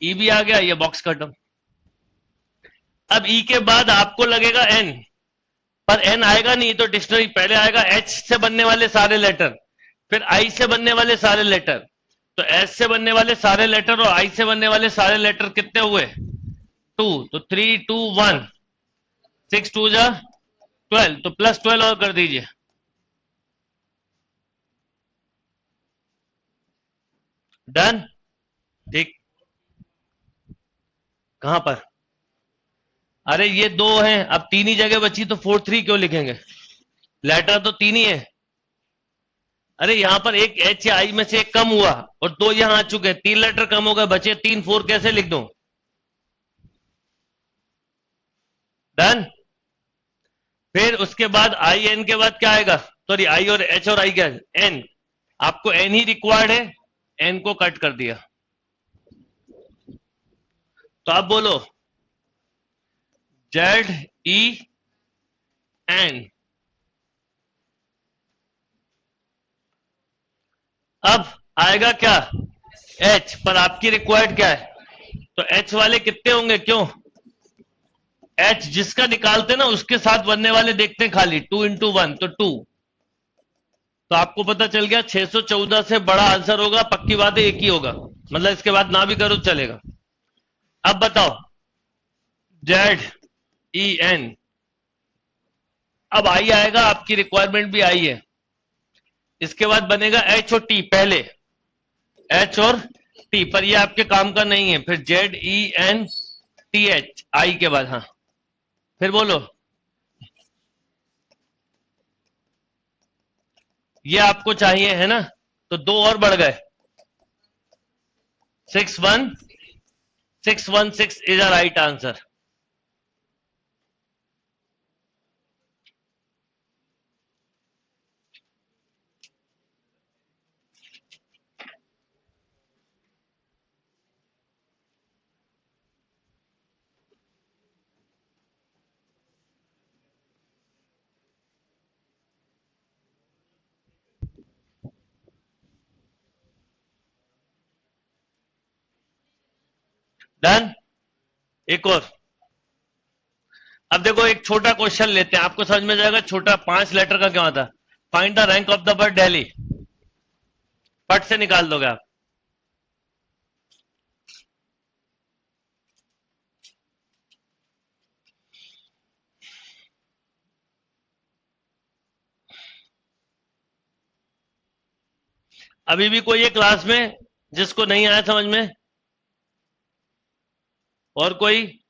ई भी आ गया, ये बॉक्स खत्म। अब ई के बाद आपको लगेगा एन, पर एन आएगा नहीं, तो डिक्शनरी पहले आएगा एच से बनने वाले सारे लेटर, फिर आई से बनने वाले सारे लेटर, तो एस से बनने वाले सारे लेटर और आई से बनने वाले सारे लेटर कितने हुए, 2, तो 3 2 1, 6 2 जा 12, तो प्लस 12 और कर दीजिए। डन, ठीक। कहां पर, अरे ये 2 हैं, अब 3 ही जगह बची, तो 4 3 क्यों लिखेंगे, लेटर तो 3 ही है। अरे यहां पर एक एच या आई में से एक कम हुआ और 2 यहां आ चुके हैं, 3 लेटर कम हो गए, बचे 3 4 कैसे लिख दूं। डन, फिर उसके बाद आई एन के बाद क्या आएगा, सॉरी आई और एच और आई क्या, एन, आपको एन ही रिक्वायर्ड है, एन को कट कर दिया। तो आप बोलो जेड ई एन। अब आएगा क्या, एच, पर आपकी रिक्वायर्ड क्या है, तो एच वाले कितने होंगे, क्यों, एच जिसका निकालते ना उसके साथ बनने वाले देखते हैं खाली, 2 इंटू 1, तो 2, तो आपको पता चल गया 614 से बड़ा आंसर होगा, पक्की बात है एक ही होगा, मतलब इसके बाद ना भी करो तो चलेगा। अब बताओ जेड ई एन, अब आई आएगा, आपकी रिक्वायरमेंट भी आई है, इसके बाद बनेगा एच और टी, पहले एच और टी, पर ये आपके काम का नहीं है, फिर Z E N T H I के बाद, हाँ फिर बोलो, ये आपको चाहिए है ना, तो 2 और बढ़ गए, 616 is a right answer. Done, एक और। अब देखो एक छोटा क्वेश्चन लेते हैं, आपको समझ में जाएगा, छोटा 5 लेटर का क्या होता है, find the rank of the bird Delhi, फट से निकाल दोगे आप। अभी भी कोई है क्लास में जिसको नहीं आया समझ में, और कोई,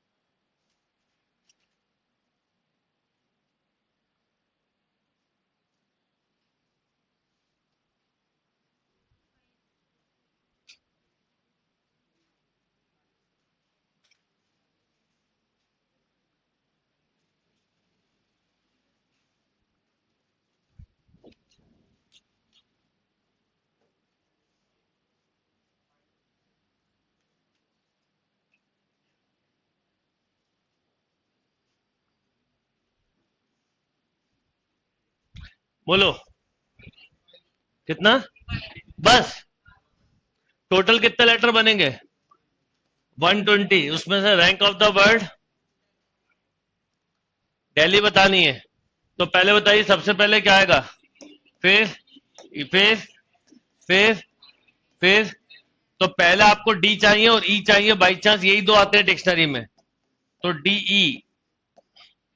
बोलो कितना, बस टोटल कितने लेटर बनेंगे, 120, उसमें से rank of the bird Delhi बतानी है तो पहले बताइए सबसे पहले क्या आएगा, फिर फिर फिर फिर तो पहले आपको डी चाहिए और ई चाहिए, बाई चांस यही दो आते हैं डिक्शनरी में, तो डी ई,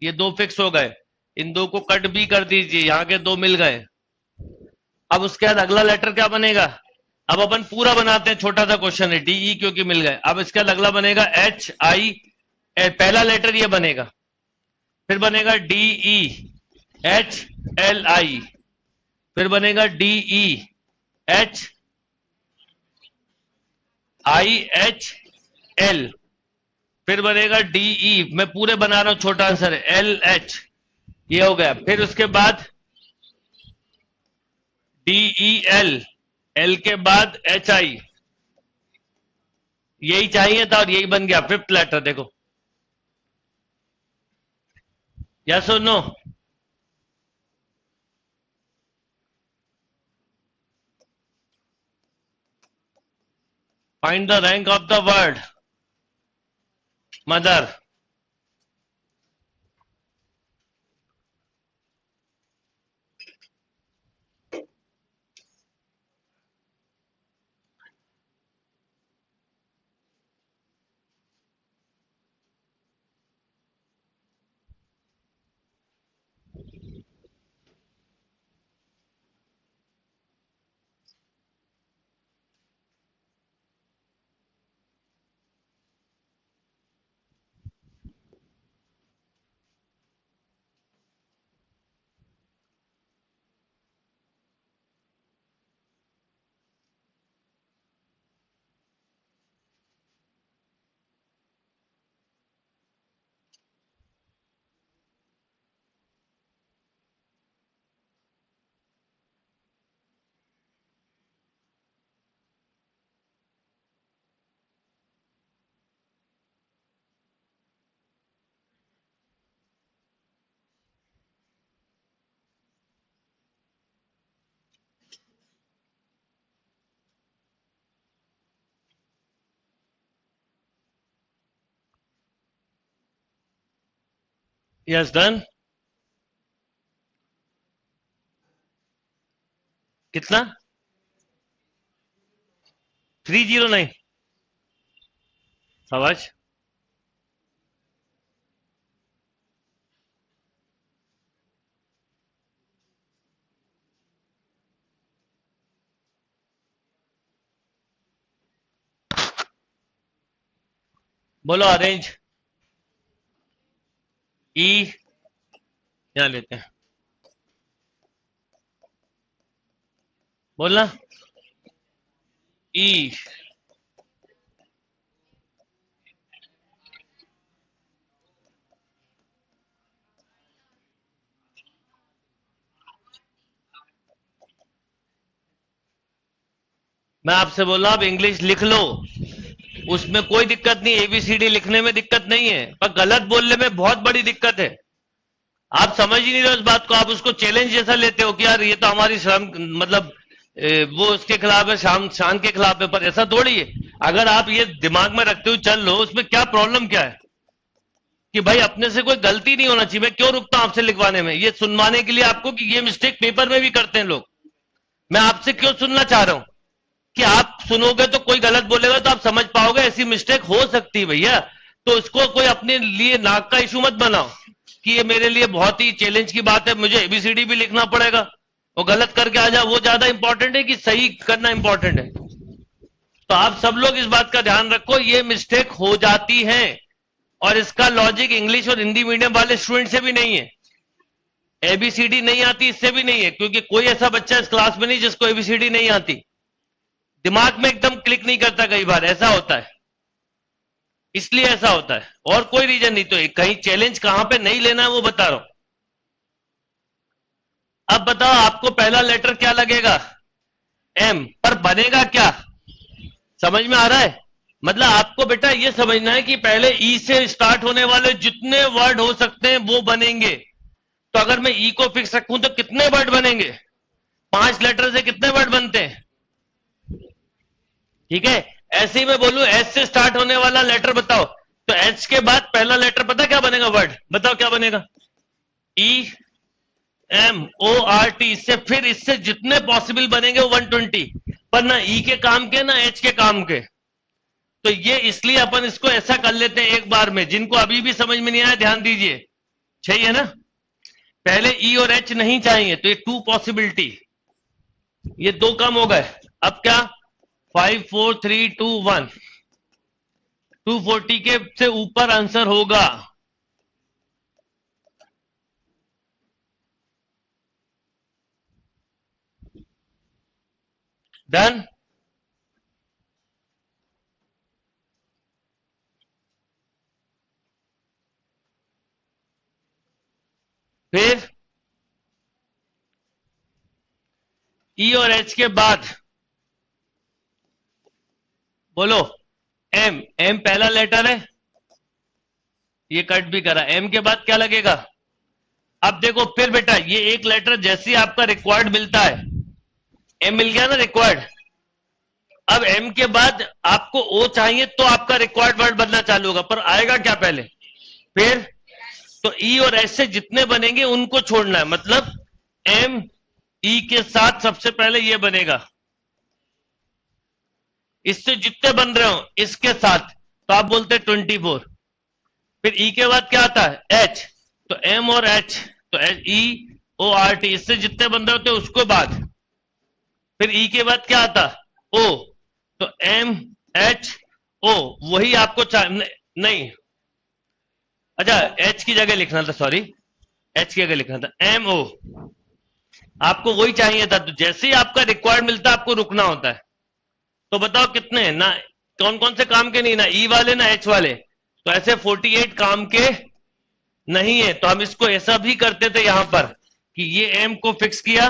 ये दो फिक्स हो गए, इन दो को कट भी कर दीजिए, यहां के दो मिल गए। अब उसके बाद अगला लेटर क्या बनेगा, अब अपन पूरा बनाते हैं, छोटा सा क्वेश्चन है, डीई क्योंकि मिल गए। अब इसका अगला बनेगा एच आई, पहला लेटर ये बनेगा, फिर बनेगा डीई एच एल आई, फिर बनेगा D E H I H L, फिर बनेगा डीई, मैं पूरे बना रहा हूं, छोटा आंसर है, एल एच, ये हो गया। फिर उसके बाद डीई एल, एल के बाद एच आई, यही चाहिए था और यही बन गया फिफ्थ लेटर। देखो, यस और no, find the rank of the word mother. Yes done, कितना 309, शाबाश। बोलो अरेंज, ई यहां लेते हैं, बोलना ई, मैं आपसे बोल रहा हूं आप इंग्लिश लिख लो, उसमें कोई दिक्कत नहीं, एबीसीडी लिखने में दिक्कत नहीं है, पर गलत बोलने में बहुत बड़ी दिक्कत है। आप समझ ही नहीं रहे उस बात को, आप उसको चैलेंज जैसा लेते हो कि यार ये तो हमारी शर्म, मतलब वो उसके खिलाफ है, शान के खिलाफ है, पर ऐसा थोड़ी है। अगर आप ये दिमाग में रखते हुए चल लो, उसमें क्या प्रॉब्लम क्या है कि भाई अपने से कोई गलती नहीं होना चाहिए, मैं क्यों रुकता हूं आपसे लिखवाने में, ये सुनवाने के लिए आपको कि ये मिस्टेक पेपर में भी करते हैं लोग। मैं आपसे क्यों सुनना चाह रहा हूं कि आप सुनोगे तो कोई गलत बोलेगा तो आप समझ पाओगे ऐसी मिस्टेक हो सकती है भैया, तो इसको कोई अपने लिए नाक का इशू मत बनाओ कि ये मेरे लिए बहुत ही चैलेंज की बात है, मुझे एबीसीडी भी लिखना पड़ेगा, वो गलत करके आ जाए, वो ज्यादा इंपॉर्टेंट है कि सही करना इंपॉर्टेंट है। तो आप सब लोग इस बात का ध्यान रखो, ये मिस्टेक हो जाती है, और इसका लॉजिक इंग्लिश और हिंदी मीडियम वाले स्टूडेंट से भी नहीं है, एबीसीडी नहीं आती इससे भी नहीं है, क्योंकि कोई ऐसा बच्चा इस क्लास में नहीं जिसको एबीसीडी नहीं आती, दिमाग में एकदम क्लिक नहीं करता, कई बार ऐसा होता है, इसलिए ऐसा होता है, और कोई रीजन नहीं। तो कहीं चैलेंज कहां पे नहीं लेना है वो बता रहा हूं। अब बताओ आपको पहला लेटर क्या लगेगा, एम, पर बनेगा क्या, समझ में आ रहा है? मतलब आपको बेटा ये समझना है कि पहले ई से स्टार्ट होने वाले जितने वर्ड हो सकते हैं वो बनेंगे। तो अगर मैं ई को फिक्स रखूं तो कितने वर्ड बनेंगे, 5 लेटर से कितने वर्ड बनते हैं, ठीक है। ऐसे ही मैं बोलूं एच से स्टार्ट होने वाला लेटर बताओ, तो एच के बाद पहला लेटर पता क्या बनेगा, वर्ड बताओ क्या बनेगा, EMORT से फिर इससे जितने पॉसिबल बनेंगे वो 120, पर ना E के काम के ना H के काम के। तो ये इसलिए अपन इसको ऐसा कर लेते हैं एक बार में। जिनको अभी भी समझ में नहीं आया ध्यान दीजिए, सही है ना। पहले E और H नहीं चाहिए तो ये 2 पॉसिबिलिटी, ये 2 कम हो गए। अब क्या 5 4 3 2 1, 240 के से ऊपर आंसर होगा। डन। फिर E और H के बाद बोलो M। M पहला लेटर है, ये कट भी करा। M के बाद क्या लगेगा। अब देखो फिर बेटा ये एक लेटर जैसे ही आपका रिक्वायर्ड मिलता है, M मिल गया ना रिक्वायर्ड। अब M के बाद आपको O चाहिए तो आपका रिक्वायर्ड वर्ड बनना चालू होगा, पर आएगा क्या पहले। फिर तो E और S से जितने बनेंगे उनको छोड़ना है, मतलब M E के साथ सबसे पहले ये बनेगा, इससे जितने बन रहे हो इसके साथ, तो आप बोलते हैं 24। फिर E के बाद क्या आता है H, तो M और H, तो EORT, इससे जितने बन रहे होते उसको बाद। फिर E के बाद क्या आता O, तो MHO, वही आपको नहीं, अच्छा H की जगह लिखना था, सॉरी H की जगह लिखना था MO, आपको वही चाहिए था। तो जैसे ही आपका रिक्वायर्ड मिलता है आपको रुकना होता है। तो बताओ कितने हैं ना, कौन कौन से काम के नहीं, ना E वाले ना H वाले। तो ऐसे 48 काम के नहीं है, तो हम इसको ऐसा भी करते थे यहां पर कि ये M को फिक्स किया।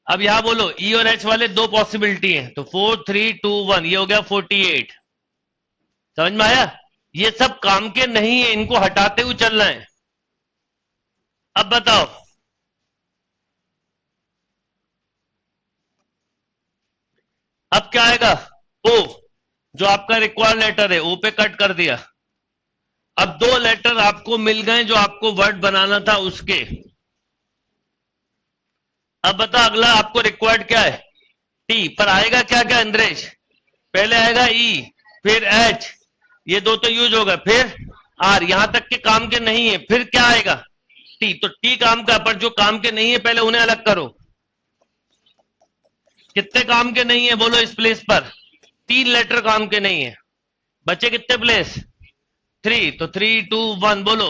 अब यहां बोलो E और H वाले 2 पॉसिबिलिटी हैं, तो 4 3 2 1, ये हो गया 48। समझ में आया। ये सब काम के नहीं है, इनको हटाते हुए चलना है। अब बताओ अब क्या आएगा। O, जो आपका रिक्वायर्ड लेटर है, O पे कट कर दिया। अब 2 लेटर आपको मिल गए जो आपको वर्ड बनाना था उसके। अब बता अगला आपको रिक्वायर्ड क्या है, टी, पर आएगा क्या क्या इंद्रेश। पहले आएगा ई, फिर एच, ये 2 तो यूज होगा, फिर आर, यहां तक के काम के नहीं है, फिर क्या आएगा टी। तो टी काम का, पर जो काम के नहीं है पहले उन्हें अलग करो। कितने काम के नहीं है बोलो इस प्लेस पर, 3 लेटर काम के नहीं है। बचे कितने प्लेस, 3, तो 3 2 1 बोलो,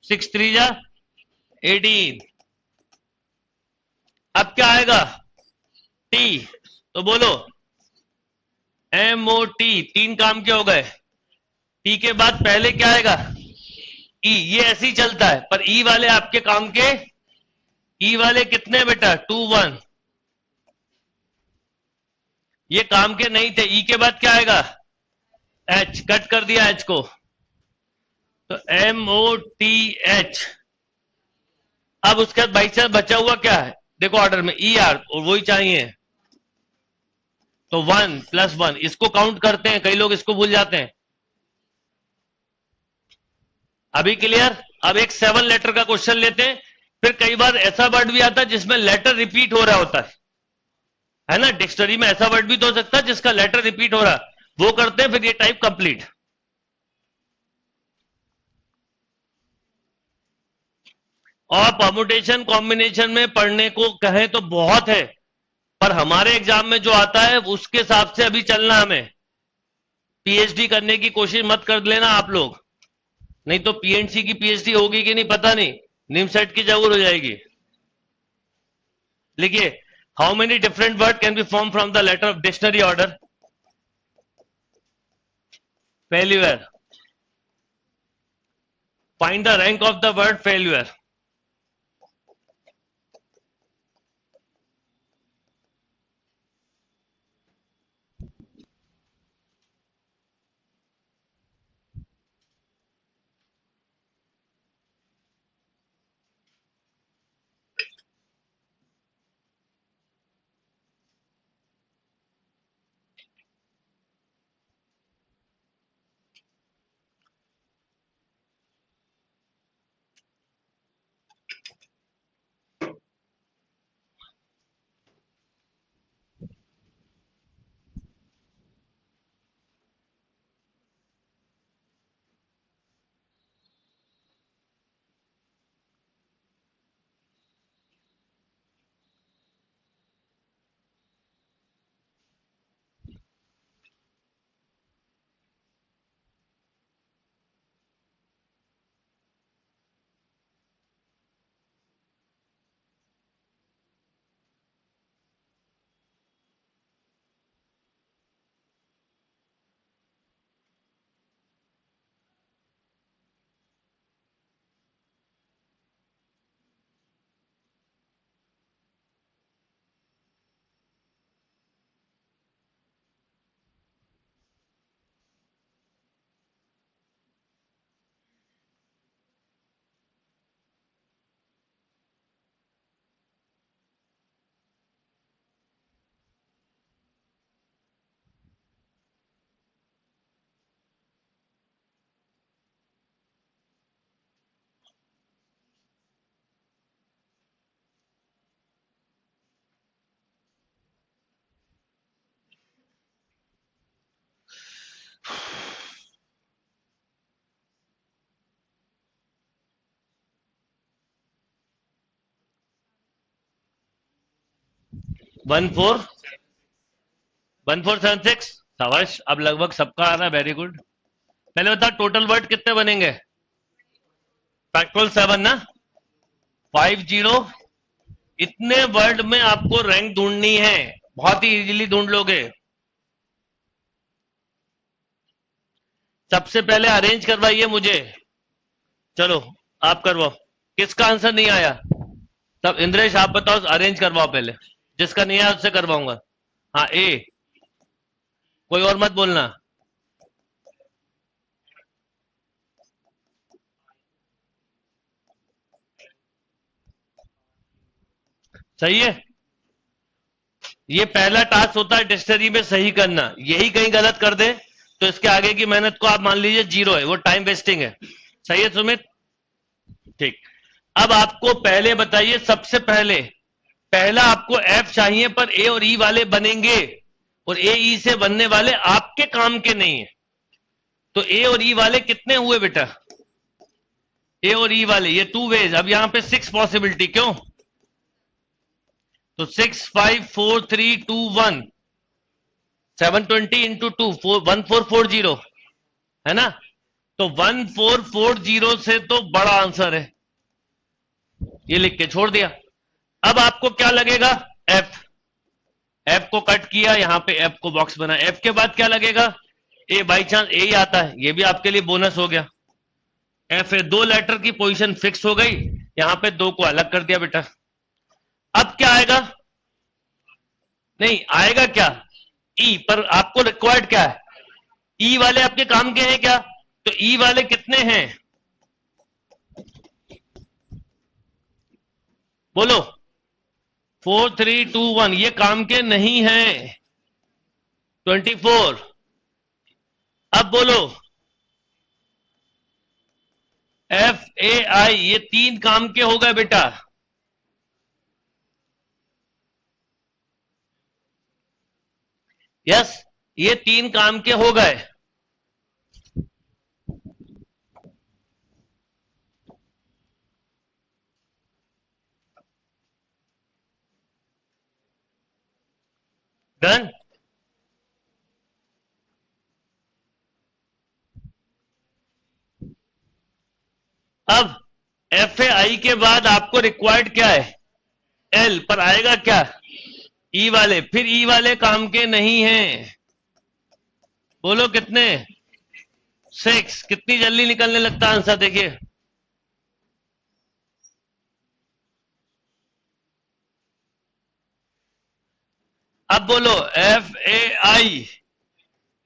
6 3 जा 18। अब क्या आएगा टी, तो बोलो MOT, 3 काम के हो गए। टी के बाद पहले क्या आएगा ई, ये ऐसे ही चलता है, पर ई वाले आपके काम के, ई वाले कितने बेटा 2 1, ये काम के नहीं थे। ई के बाद क्या आएगा एच, कट कर दिया एच को, तो MOTH। अब उसके बाद भाई साहब बचा हुआ क्या है, देखो ऑर्डर में ER, और वही चाहिए, तो 1 + 1, इसको काउंट करते हैं, कई लोग इसको भूल जाते हैं। अभी क्लियर। अब एक 7 लेटर का क्वेश्चन लेते हैं। फिर कई बार ऐसा वर्ड भी आता है जिसमें लेटर रिपीट हो रहा होता है ना। डिक्शनरी में ऐसा वर्ड भी तो हो सकता है जिसका लेटर रिपीट हो रहा, वो करते हैं, फिर ये टाइप कंप्लीट। और परमुटेशन कॉम्बिनेशन में पढ़ने को कहें तो बहुत है, पर हमारे एग्जाम में जो आता है उसके हिसाब से अभी चलना हमें। पीएचडी करने की कोशिश मत कर लेना आप लोग, नहीं तो पीएनसी की पीएचडी होगी कि नहीं पता नहीं, निमसेट की जरूर हो जाएगी। लिखिए, how many different word can be form from the letter of dictionary order. Failure, find the rank of the word failure. 1476। शाबाश, अब लगभग सबका आ रहा है, वेरी गुड। पहले बता टोटल वर्ड कितने बनेंगे? फैक्टोरियल 7 ना, 50। इतने वर्ड में आपको रैंक ढूंढनी है, बहुत ही इजीली ढूंढ लोगे। सबसे पहले अरेंज करवाइए मुझे, चलो आप करवाओ। किसका आंसर नहीं आया? तब इंद्रेश आप बताओ, अरेंज करवाओ पहले, जिसका नहीं आया उससे करवाऊंगा। हाँ ए, कोई और मत बोलना। सही है, ये पहला टास्क होता है डिक्शनरी में सही करना, यही कहीं गलत कर दे तो इसके आगे की मेहनत को आप मान लीजिए जीरो है, वो टाइम वेस्टिंग है। सही है सुमित? ठीक। अब आपको पहले बताइए, सबसे पहले पहला आपको एफ चाहिए, पर ए और ई वाले बनेंगे, और ए ई से बनने वाले आपके काम के नहीं है। तो ए और ई वाले कितने हुए बेटा? ए और ई वाले ये 2 वेज। अब यहां पे 6 पॉसिबिलिटी, क्यों? तो 6 5 4 3 2 1, 720 इंटू 2 1440 है ना। तो 1440 से तो बड़ा आंसर है, ये लिख के छोड़ दिया। अब आपको क्या लगेगा? एफ। एफ को कट किया, यहां पे एफ को बॉक्स बना। एफ के बाद क्या लगेगा? ए, बाई चांस ए ही आता है, ये भी आपके लिए बोनस हो गया। एफ है, 2 लेटर की पोजीशन फिक्स हो गई, यहां पे 2 को अलग कर दिया बेटा। अब क्या आएगा? नहीं आएगा क्या? ई, पर आपको रिक्वायर्ड क्या है? ई वाले आपके काम के हैं क्या? तो ई वाले कितने हैं? बोलो। 4321, ये काम के नहीं है। 24। अब बोलो। एफ ए आई, ये 3 काम के हो गए बेटा। यस, ये 3 काम के हो गए। डन। अब एफ ए आई के बाद आपको रिक्वायर्ड क्या है? एल, पर आएगा क्या? ई वाले, फिर ई वाले काम के नहीं हैं। बोलो कितने? 6। कितनी जल्दी निकलने लगता आंसर, देखिए। अब बोलो F A I,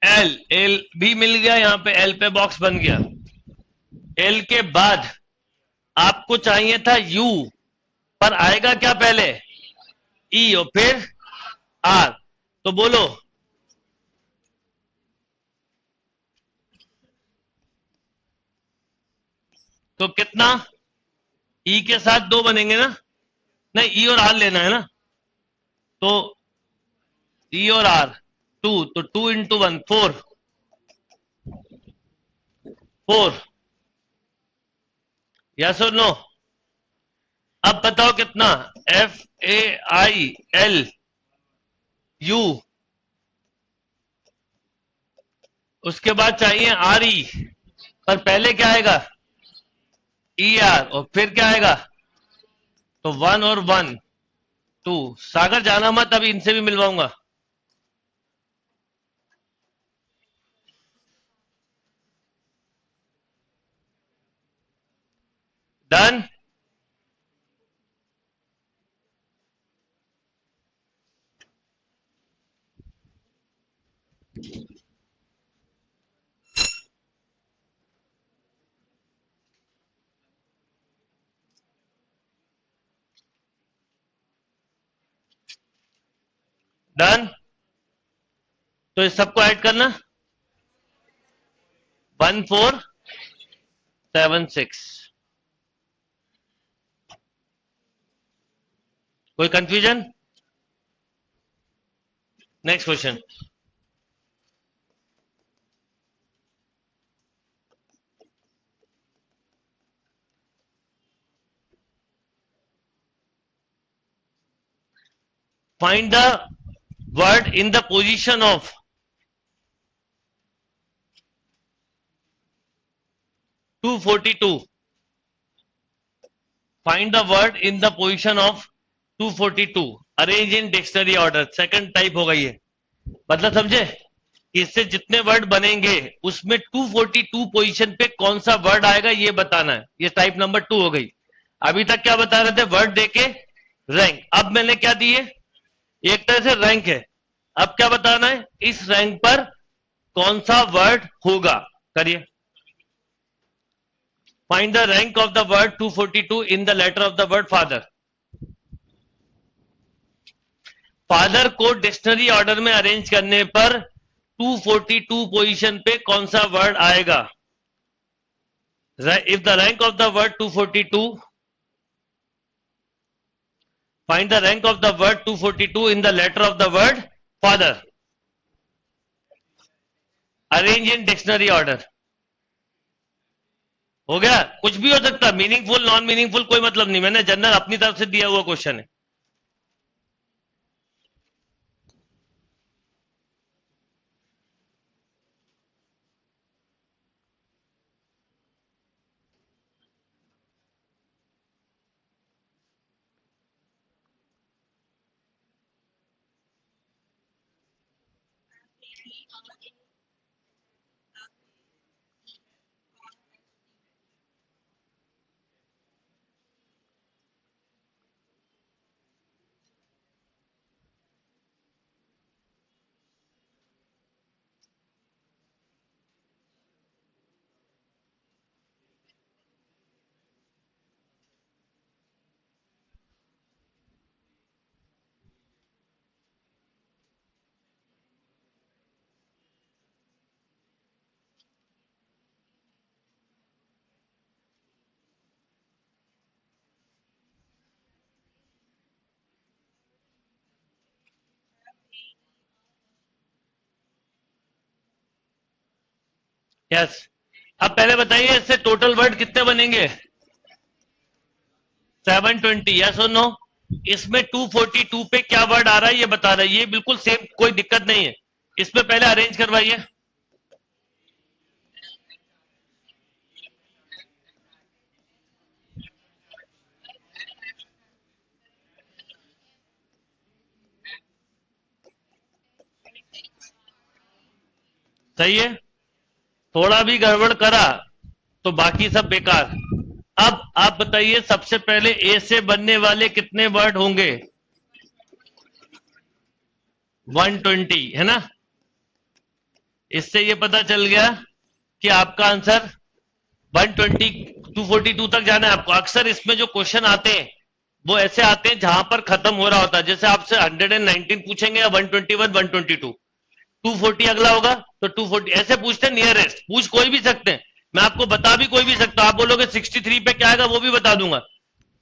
L, L भी मिल गया, यहां पे एल पे बॉक्स बन गया। एल के बाद आपको चाहिए था यू, पर आएगा क्या पहले? ई, और फिर आर। तो बोलो। तो कितना? ई के साथ 2 बनेंगे ना? नहीं, ई और आर लेना है ना। तो ई और आर 2, तो 2 इंटू 1 4। 4, यस और नो? अब बताओ कितना? F A I L U, उसके बाद चाहिए आर ई, पर पहले क्या आएगा? ई आर, और फिर क्या आएगा? तो 1 और 1 2। सागर जाना मत, अभी इनसे भी मिलवाऊंगा। डन। डन। तो इस सबको ऐड करना, 1476। कोई confusion? Next question. Find the word in the position of 242. Find the word in the position of 242. Arrange in dictionary order. Second type होगा ये, मतलब समझे, इससे जितने वर्ड बनेंगे उसमें 242 पोजीशन पे कौन सा वर्ड आएगा ये बताना है. ये टाइप नंबर 2 हो गई. अभी तक क्या बता रहे थे, वर्ड देके रैंक. अब मैंने क्या दिए, एक तरह से रैंक है. अब क्या बताना है, इस रैंक पर कौन सा वर्ड होगा. करिए. Find the rank of the word 242 in the letter of the word father. Father को डिक्शनरी ऑर्डर में अरेंज करने पर 242 पोजीशन पे कौन सा वर्ड आएगा. If the rank of the word 242, find the rank of the word 242 in the letter of the word father. Arrange in dictionary order. हो गया. कुछ भी हो सकता, मीनिंगफुल नॉन मीनिंगफुल कोई मतलब नहीं, मैंने जनरल अपनी तरफ से दिया हुआ क्वेश्चन है. यस. अब पहले बताइए इससे टोटल वर्ड कितने बनेंगे. 720. यस और नो. इसमें 242 पे क्या वर्ड आ रहा है ये बता रहा है. ये बिल्कुल सेम, कोई दिक्कत नहीं है. इसमें पहले अरेंज करवाइए. सही है. थोड़ा भी गड़बड़ करा तो बाकी सब बेकार. अब आप बताइए सबसे पहले ए से बनने वाले कितने वर्ड होंगे. 120 है ना. इससे ये पता चल गया कि आपका आंसर 120 242 तक जाना है आपको. अक्सर इसमें जो क्वेश्चन आते हैं वो ऐसे आते हैं जहां पर खत्म हो रहा होता है. जैसे आपसे 119 पूछेंगे या 121 122, 240 अगला होगा तो 240 ऐसे पूछते हैं. नियरेस्ट पूछ कोई भी सकते हैं, मैं आपको बता भी कोई भी सकता हूं. आप बोलोगे 63 पे क्या आएगा वो भी बता दूंगा.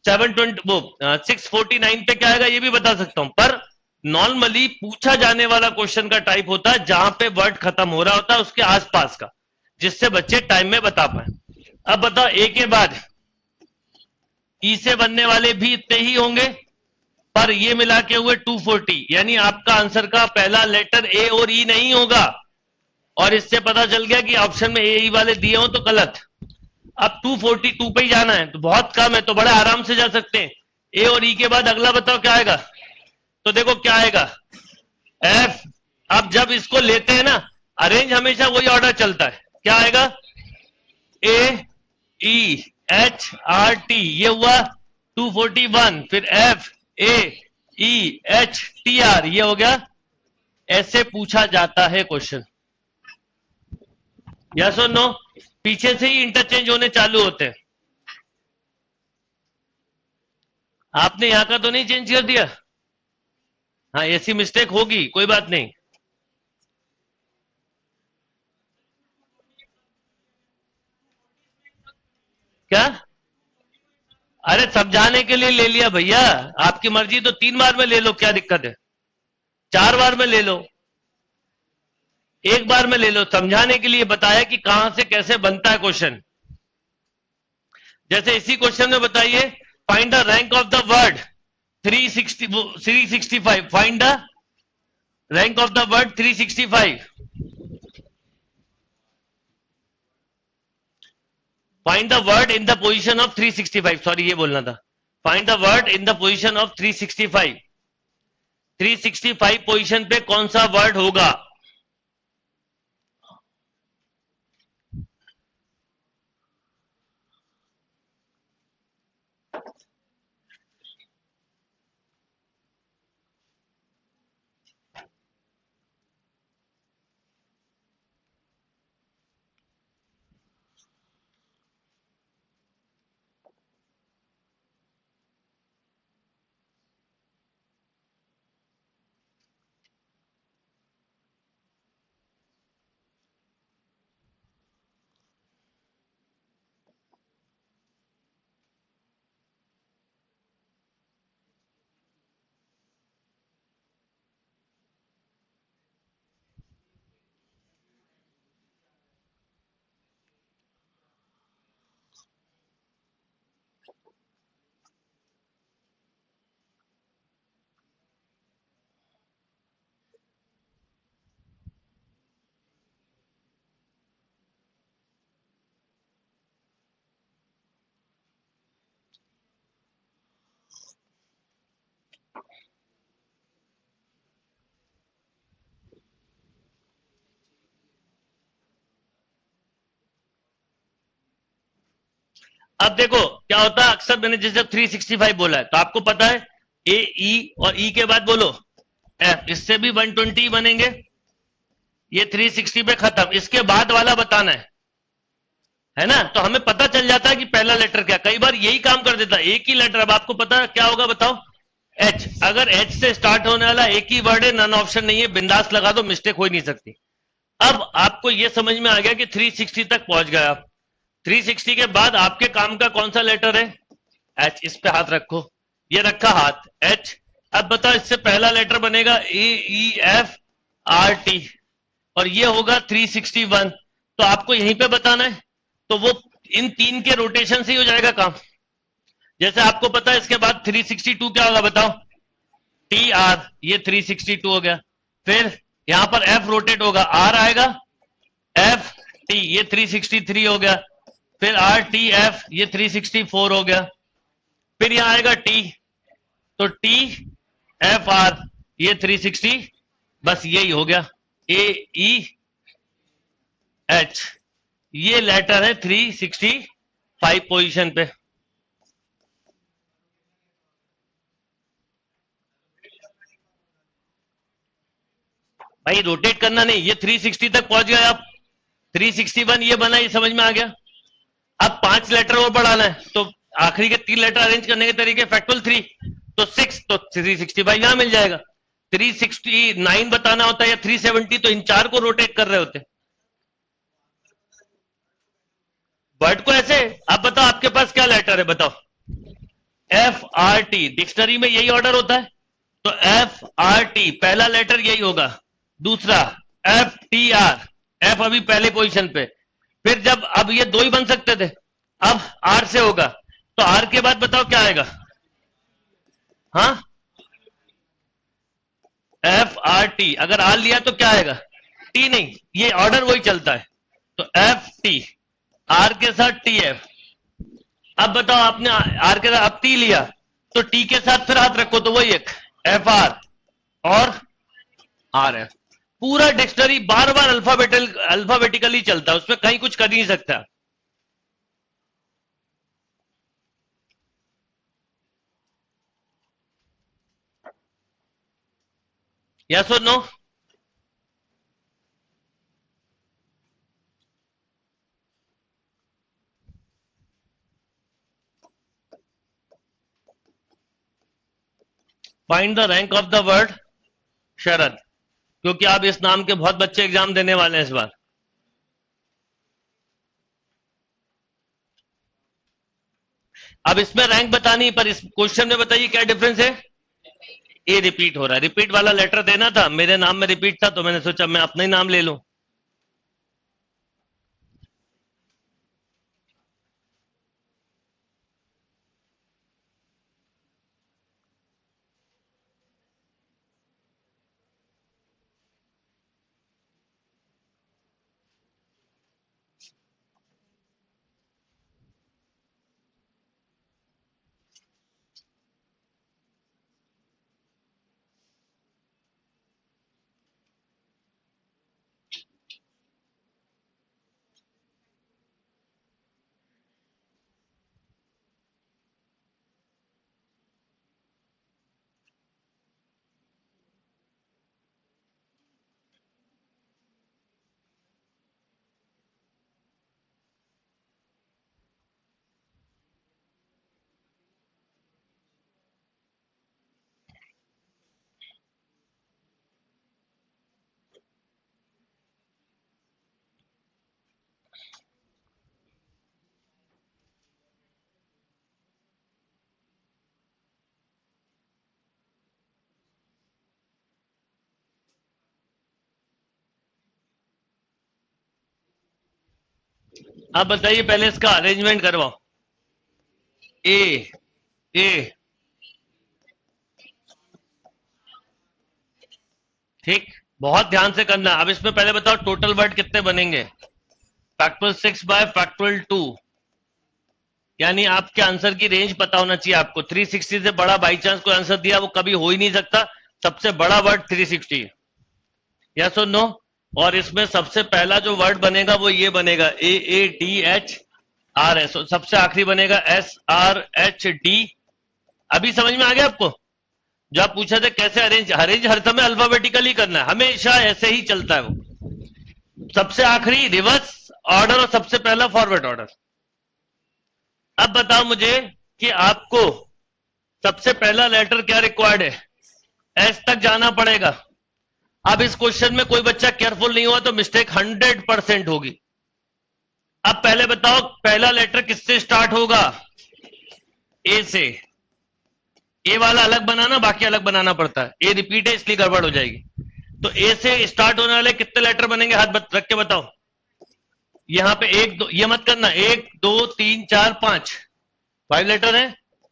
649 पे क्या आएगा ये भी बता सकता हूं. पर नॉर्मली पूछा जाने वाला क्वेश्चन का टाइप होता है जहां पे वर्ड खत्म हो रहा होता है उसके आसपास का, जिससे बच्चे टाइम में बता पाए. अब बताओ ए के बाद ई से बनने वाले भी इतने ही होंगे, पर ये मिला के हुए 240. यानी आपका आंसर का पहला लेटर ए और ई नहीं होगा. और इससे पता चल गया कि ऑप्शन में ए ई वाले दिए हो तो गलत. अब 242 पे ही जाना है तो बहुत कम है, तो बड़े आराम से जा सकते हैं. ए और ई के बाद अगला बताओ क्या आएगा. तो देखो क्या आएगा, एफ. अब जब इसको लेते हैं ना अरेंज, हमेशा वही ऑर्डर चलता है. क्या आएगा, ए ई एच आर टी, ये हुआ 241. फिर F A E H T R, ये हो गया. ऐसे पूछा जाता है क्वेश्चन. यस और नो. पीछे से ही इंटरचेंज होने चालू होते हैं. आपने यहां का तो नहीं चेंज कर दिया. हाँ ऐसी मिस्टेक होगी, कोई बात नहीं. क्या, अरे समझाने के लिए ले लिया भैया, आपकी मर्जी. तो 3 बार में ले लो, क्या दिक्कत है. 4 बार में ले लो, 1 बार में ले लो. समझाने के लिए बताया कि कहां से कैसे बनता है क्वेश्चन. जैसे इसी क्वेश्चन में बताइए, find the rank of the word 365. Find the rank of the word 365. Find the word in the position of 365. Sorry, ये बोलना था. Find the word in the position of 365. 365 position पे कौन सा वर्ड होगा? अब देखो क्या होता है, अक्सर मैंने जैसे 365 बोला है तो आपको पता है ए ई और ई के बाद बोलो एफ, इससे भी 120 बनेंगे. ये 360 पे खत्म. इसके बाद वाला बताना है ना. तो हमें पता चल जाता है कि पहला लेटर क्या. कई बार यही काम कर देता है, एक ही लेटर. अब आपको पता है क्या होगा, बताओ. एच. अगर एच से स्टार्ट होने वाला एक ही वर्ड है, नन ऑप्शन नहीं है, बिंदास लगा दो, मिस्टेक हो ही नहीं सकती. अब आपको यह समझ में आ गया कि 360 तक पहुंच गए आप. 360 के बाद आपके काम का कौन सा लेटर है? एच. इस पे हाथ रखो. ये रखा हाथ, एच. अब बताओ इससे पहला लेटर बनेगा ए ई एफ आर टी और ये होगा 361. तो आपको यहीं पे बताना है. तो वो इन तीन के रोटेशन से ही हो जाएगा काम. जैसे आपको पता है इसके बाद 362 क्या होगा, बताओ. T R. ये 362 हो गया. फिर यहां पर एफ रोटेट होगा, आर आएगा, एफ टी. ये 363 हो गया. फिर आर टी एफ. ये 364 हो गया. फिर यहां आएगा टी, तो टी एफ आर. ये 360. बस यही हो गया. ए ई एच. ये लेटर है 365 पोजीशन पे. भाई रोटेट करना नहीं, ये 360 तक पहुंच गए आप. 361 ये बना, ये समझ में आ गया. अब 5 लेटर और बढ़ाना है, तो आखिरी के 3 लेटर अरेंज करने के तरीके फैक्टोरियल 3, तो 6, तो 365 यहां मिल जाएगा. 369 बताना होता है या 370, तो इन 4 को रोटेट कर रहे होते. वर्ड को ऐसे. अब बताओ आपके पास क्या लेटर है, बताओ. F R T. डिक्शनरी में यही ऑर्डर होता है. तो एफ आर टी पहला लेटर यही होगा. दूसरा एफ टी आर. एफ अभी पहले पोजीशन पे. फिर जब अब ये 2 ही बन सकते थे, अब आर से होगा, तो आर के बाद बताओ क्या आएगा. हाँ, एफ आर टी. अगर आर लिया तो क्या आएगा, टी नहीं. ये ऑर्डर वही चलता है. तो एफ टी, आर के साथ टी एफ. अब बताओ आपने आर के साथ अब टी लिया, तो टी के साथ फिर हाथ रखो, तो वही एक एफ आर और आर एफ. पूरा डिक्शनरी बार बार अल्फाबेटिकली चलता है, उसमें कहीं कुछ कर ही नहीं सकता. यस और no. Find the rank of the word Sharad. क्योंकि आप इस नाम के बहुत बच्चे एग्जाम देने वाले हैं इस बार. अब इसमें रैंक बतानी, पर इस क्वेश्चन में बताइए क्या डिफरेंस है. ए रिपीट हो रहा है. रिपीट वाला लेटर देना था, मेरे नाम में रिपीट था, तो मैंने सोचा मैं अपना ही नाम ले लूं. अब बताइए पहले इसका अरेंजमेंट करवाओ। ए ठीक, बहुत ध्यान से करना। अब इसमें पहले बताओ टोटल वर्ड कितने बनेंगे। फैक्टोरियल 6 बाय फैक्टोरियल 2, यानी आपके आंसर की रेंज पता होना चाहिए आपको। 360 से बड़ा बाई चांस कोई आंसर दिया वो कभी हो ही नहीं सकता। सबसे बड़ा वर्ड 360 है, यस और नो। और इसमें सबसे पहला जो वर्ड बनेगा वो ये बनेगा AADHRS, सबसे आखिरी बनेगा SRHD। अभी समझ में आ गया आपको? जो आप पूछा थे कैसे अरेंज हर समय अल्फाबेटिकली करना है, हमेशा ऐसे ही चलता है वो। सबसे आखिरी रिवर्स ऑर्डर और सबसे पहला फॉरवर्ड ऑर्डर। अब बताओ मुझे कि आपको सबसे पहला लेटर क्या रिक्वायर्ड है, एस तक जाना पड़ेगा। अब इस क्वेश्चन में कोई बच्चा केयरफुल नहीं हुआ तो मिस्टेक 100% होगी। अब पहले बताओ पहला लेटर किससे स्टार्ट होगा, ए से। ए वाला अलग बनाना, बाकी अलग बनाना पड़ता है, ए रिपीट है इसलिए गड़बड़ हो जाएगी। तो ए से स्टार्ट होने वाले कितने लेटर बनेंगे, हाथ रख के बताओ। यहां पे 1 2, ये मत करना, 1 2 3 4 5, 5 लेटर है।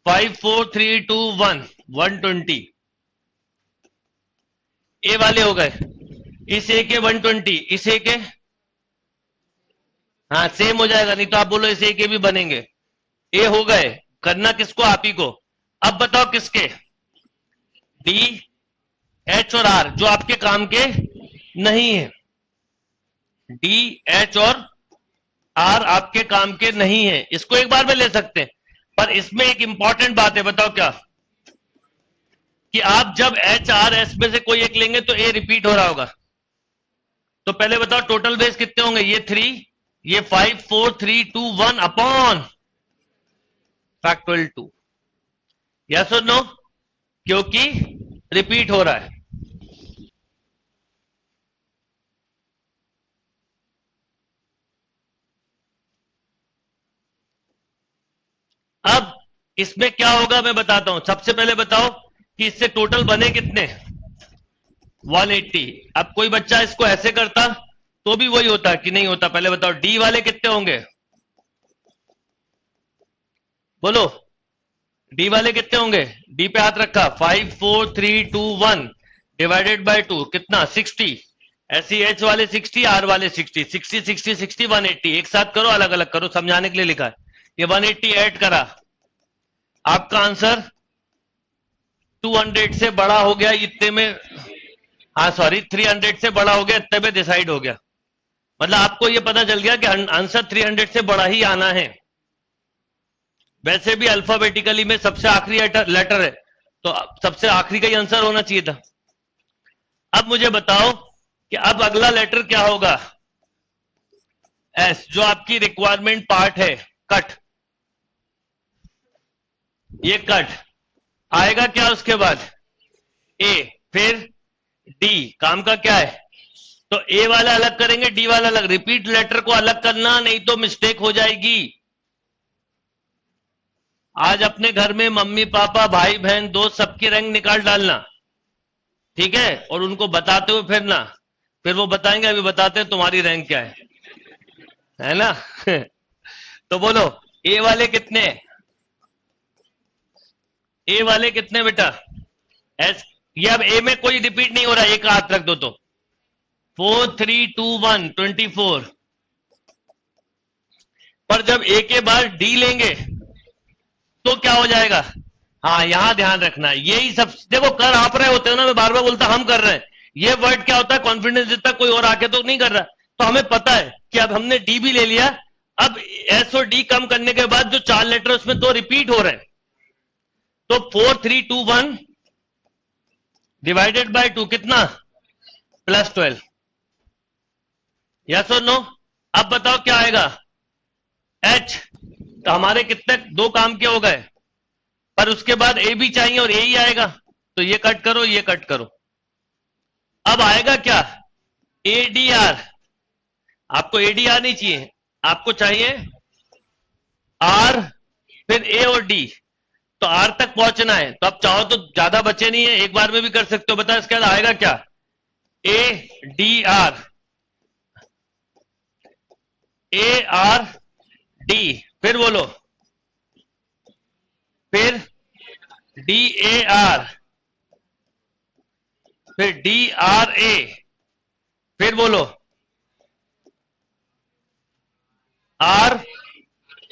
5 4 3 2 1, 120 ए वाले हो गए। इस ए के 120, इस ए के, हाँ सेम हो जाएगा, नहीं तो आप बोलो इस ए के भी बनेंगे। ए हो गए, करना किसको, आप ही को। अब बताओ किसके, डी एच और आर, जो आपके काम के नहीं है। डी एच और आर आपके काम के नहीं है, इसको एक बार में ले सकते हैं। पर इसमें एक इंपॉर्टेंट बात है, बताओ क्या, कि आप जब एच आर एस में से कोई एक लेंगे तो ए रिपीट हो रहा होगा। तो पहले बताओ टोटल बेस कितने होंगे, ये 3, ये 5 4 3 2 1 अपॉन फैक्टोरियल 2, यस और नो, क्योंकि रिपीट हो रहा है। अब इसमें क्या होगा मैं बताता हूं। सबसे पहले बताओ कि इससे टोटल बने कितने, 180। अब कोई बच्चा इसको ऐसे करता तो भी वही होता कि नहीं होता, पहले बताओ डी वाले कितने होंगे, बोलो डी वाले कितने होंगे। डी पे हाथ रखा, 5 4 3 2 1 डिवाइडेड बाय 2 कितना, 60। ऐसी एच वाले 60, आर वाले 60, 60 60 60 180। एक साथ करो, अलग अलग करो, समझाने के लिए लिखा है। ये 180 ऐड करा, आपका आंसर 200 से बड़ा हो गया इतने में, हाँ सॉरी 300 से बड़ा हो गया इतने में डिसाइड हो गया। मतलब आपको ये पता चल गया कि आंसर 300 से बड़ा ही आना है। वैसे भी अल्फाबेटिकली में सबसे आखिरी लेटर है तो सबसे आखिरी का ही आंसर होना चाहिए था। अब मुझे बताओ कि अब अगला लेटर क्या होगा, एस, जो आपकी रिक्वायरमेंट पार्ट है, कट। ये कट आएगा क्या, उसके बाद ए, फिर डी, काम का क्या है, तो ए वाला अलग करेंगे, डी वाला अलग। रिपीट लेटर को अलग करना, नहीं तो मिस्टेक हो जाएगी। आज अपने घर में मम्मी पापा भाई बहन दोस्त सबकी रैंक निकाल डालना, ठीक है, और उनको बताते हुए फिरना, फिर वो बताएंगे अभी बताते हैं तुम्हारी रैंक क्या है ना। तो बोलो ए वाले कितने, ए वाले कितने बेटा, एस। ये अब ए में कोई रिपीट नहीं हो रहा, एक हाथ रख दो तो 4 3 2 1 24। पर जब ए के बाद डी लेंगे तो क्या हो जाएगा, हाँ यहां ध्यान रखना, यही सब देखो कर आप रहे होते हो ना, मैं बार बार बोलता हम कर रहे हैं। ये वर्ड क्या होता है, कॉन्फिडेंस देता कोई और आके तो नहीं कर रहा, तो हमें पता है कि अब हमने डी भी ले लिया। अब एस और डी कम करने के बाद जो 4 लेटर उसमें 2 रिपीट हो रहे हैं, तो 4 3 2 1 डिवाइडेड बाय 2 कितना, +12, यस और नो। अब बताओ क्या आएगा, एच। तो हमारे कितने 2 काम के हो गए, पर उसके बाद ए भी चाहिए और ए ही आएगा, तो ये कट करो, ये कट करो। अब आएगा क्या, एडीआर। आपको एडीआर नहीं चाहिए, आपको चाहिए आर, फिर ए और डी, तो आर तक पहुंचना है। तो अब चाहो तो ज्यादा बचे नहीं है, एक बार में भी कर सकते हो। बताओ इसके बाद आएगा क्या, A D R, A R D, फिर बोलो, फिर डी ए आर, फिर डी आर ए, फिर बोलो आर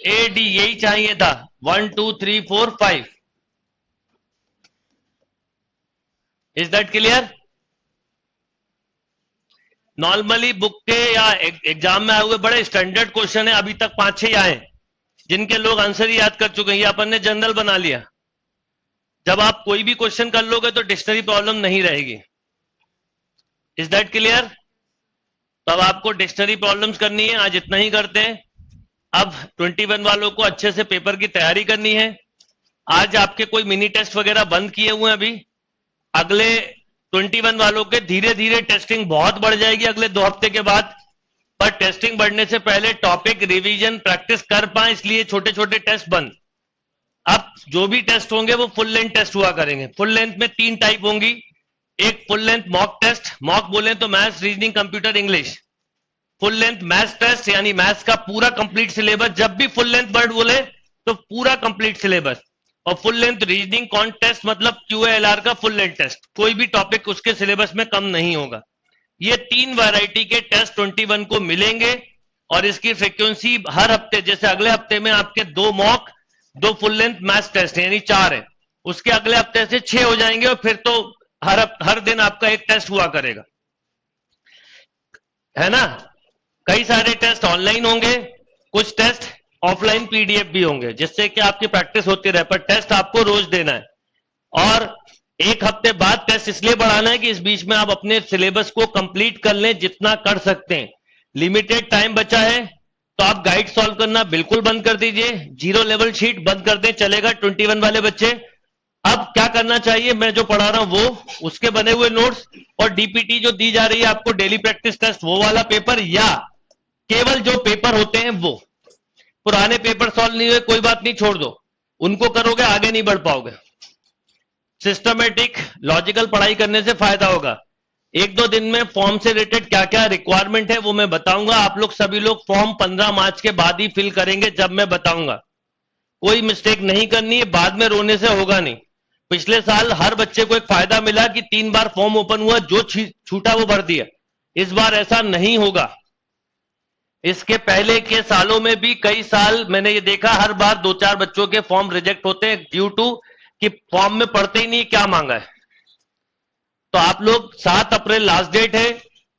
ए डी, यही चाहिए था। 1 2 3 4 5। Is that clear? Normally book के या एग्जाम में आए हुए बड़े स्टैंडर्ड क्वेश्चन है, अभी तक 5-6 आए जिनके लोग आंसर ही याद कर चुके हैं। ये अपन ने जनरल बना लिया। जब आप कोई भी क्वेश्चन कर लोगे तो डिक्शनरी प्रॉब्लम नहीं रहेगी। Is that clear? तो अब आपको डिक्शनरी प्रॉब्लम्स करनी है, आज इतना ही करते हैं। अब 21 वालों को अच्छे से पेपर की तैयारी करनी है। आज आपके कोई मिनी टेस्ट वगैरह बंद किए हुए हैं अभी। अगले 21 वालों के धीरे धीरे टेस्टिंग बहुत बढ़ जाएगी अगले 2 हफ्ते के बाद। पर टेस्टिंग बढ़ने से पहले टॉपिक रिवीजन प्रैक्टिस कर पाए, इसलिए छोटे छोटे टेस्ट बंद। अब जो भी टेस्ट होंगे वो फुल लेंथ टेस्ट हुआ करेंगे। फुल लेंथ में 3 टाइप होंगी। एक full length mock test, mock बोले तो maths, reasoning, computer, English. Full length maths test यानी मैथ्स का पूरा कंप्लीट सिलेबस, जब भी फुल लेंथ वर्ड बोले तो पूरा कंप्लीट सिलेबस। और फुल लेंथ रीजनिंग कॉन्टेस्ट मतलब QALR का फुल लेंथ टेस्ट, कोई भी टॉपिक उसके सिलेबस में कम नहीं होगा। ये 3 वैरायटी के टेस्ट 21 को मिलेंगे और इसकी फ्रीक्वेंसी हर हफ्ते, जैसे अगले हफ्ते में आपके 2 mock 2 full length maths test यानी 4 है, उसके अगले हफ्ते से 6 हो जाएंगे और फिर तो हर दिन आपका एक टेस्ट हुआ करेगा, है ना। कई सारे टेस्ट ऑनलाइन होंगे, कुछ टेस्ट ऑफलाइन PDF भी होंगे, जिससे कि आपकी प्रैक्टिस होती रहे। पर टेस्ट आपको रोज देना है और एक हफ्ते बाद टेस्ट इसलिए बढ़ाना है कि इस बीच में आप अपने सिलेबस को कंप्लीट कर लें जितना कर सकते हैं। लिमिटेड टाइम बचा है तो आप गाइड सॉल्व करना बिल्कुल बंद कर दीजिए। 0 लेवल शीट बंद कर दें, चलेगा 21 वाले बच्चे। अब क्या करना चाहिए, मैं जो पढ़ा रहा हूं वो, उसके बने हुए नोट्स और DPT जो दी जा रही है आपको डेली प्रैक्टिस टेस्ट, वो वाला पेपर, या केवल जो पेपर होते हैं वो। पुराने पेपर सॉल्व नहीं हुए कोई बात नहीं, छोड़ दो, उनको करोगे आगे नहीं बढ़ पाओगे। सिस्टमेटिक लॉजिकल पढ़ाई करने से फायदा होगा। 1-2 दिन में फॉर्म से रिलेटेड क्या क्या रिक्वायरमेंट है वो मैं बताऊंगा। आप लोग सभी लोग फॉर्म 15 मार्च के बाद ही फिल करेंगे जब मैं बताऊंगा। कोई मिस्टेक नहीं करनी है, बाद में रोने से होगा नहीं। पिछले साल हर बच्चे को एक फायदा मिला कि 3 बार फॉर्म ओपन हुआ, जो छूटा वो भर दिया। इस बार ऐसा नहीं होगा। इसके पहले के सालों में भी कई साल मैंने ये देखा, हर बार 2-4 बच्चों के फॉर्म रिजेक्ट होते हैं ड्यू टू कि फॉर्म में पढ़ते ही नहीं क्या मांगा है। तो आप लोग 7 अप्रैल लास्ट डेट है,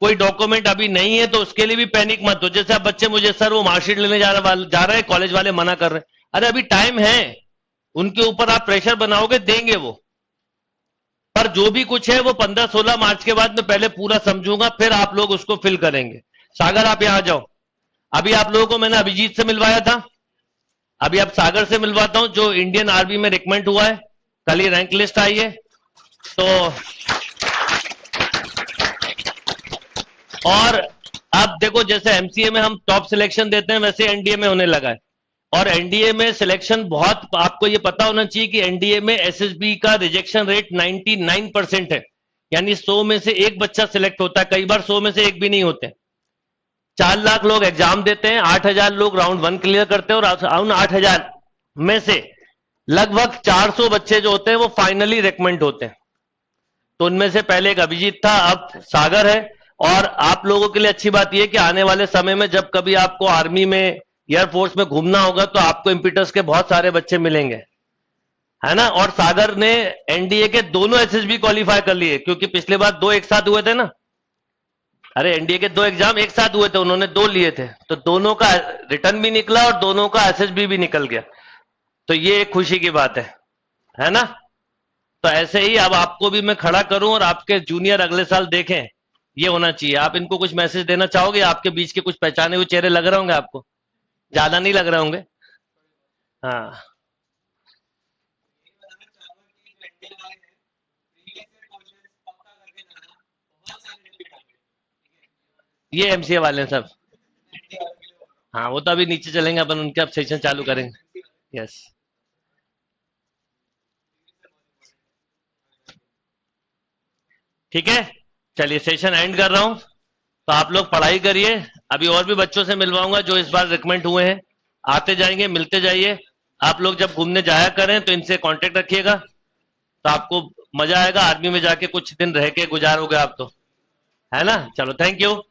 कोई डॉक्यूमेंट अभी नहीं है तो उसके लिए भी पैनिक मत हो। जैसे अब बच्चे मुझे सर वो मार्कशीट लेने जा रहे हैं, कॉलेज वाले मना कर रहे हैं। अरे अभी टाइम है, उनके ऊपर आप प्रेशर बनाओगे, देंगे वो। पर जो भी कुछ है वो 15-16 मार्च के बाद मैं पहले पूरा समझूंगा, फिर आप लोग उसको फिल करेंगे। सागर आप यहां आ जाओ। अभी आप लोगों को मैंने अभिजीत से मिलवाया था, अभी आप सागर से मिलवाता हूं जो इंडियन आर्मी में रिकमेंड हुआ है। कल ही रैंक लिस्ट आई है। तो और अब देखो, जैसे MCA में हम टॉप सिलेक्शन देते हैं वैसे NDA में होने लगा है। और NDA में सिलेक्शन बहुत, आपको ये पता होना चाहिए कि NDA में SSB का रिजेक्शन रेट 99% है, यानी 100 में से एक बच्चा सिलेक्ट होता है, कई बार 100 में से एक भी नहीं होते। 4 लाख लोग एग्जाम देते हैं, 8,000 लोग राउंड 1 क्लियर करते हैं और उन 8,000 में से लगभग 400 बच्चे जो होते हैं वो फाइनली रिकमेंड होते हैं। तो उनमें से पहले एक अभिजीत था, अब सागर है। और आप लोगों के लिए अच्छी बात यह कि आने वाले समय में जब कभी आपको आर्मी में, एयरफोर्स में घूमना होगा तो आपको इम्पीटस के बहुत सारे बच्चे मिलेंगे, है ना। और सागर ने NDA के दोनों SSB क्वालिफाई कर लिए, क्योंकि पिछले बार 2 एक साथ हुए थे ना। अरे NDA के 2 एग्जाम एक साथ हुए थे, उन्होंने 2 लिए थे, तो दोनों का रिटर्न भी निकला और दोनों का SSB भी निकल गया। तो ये एक खुशी की बात है ना। तो ऐसे ही अब आपको भी मैं खड़ा करूं और आपके जूनियर अगले साल देखें, ये होना चाहिए। आप इनको कुछ मैसेज देना चाहोगे? आपके बीच के कुछ पहचाने हुए चेहरे लग रहे होंगे आपको, ज्यादा नहीं लग रहे होंगे? हाँ, ये MCA वाले हैं सब। हाँ, वो तो अभी नीचे चलेंगे अपन, उनके अब सेशन चालू करेंगे। यस, ठीक है। चलिए सेशन एंड कर रहा हूं। तो आप लोग पढ़ाई करिए। अभी और भी बच्चों से मिलवाऊंगा जो इस बार रिकमेंड हुए हैं। आते जाएंगे, मिलते जाइए। आप लोग जब घूमने जाया करें तो इनसे कांटेक्ट रखिएगा, तो आपको मजा आएगा। आर्मी में जाके कुछ दिन रह के गुजारोगे आप तो, है ना। चलो, थैंक यू।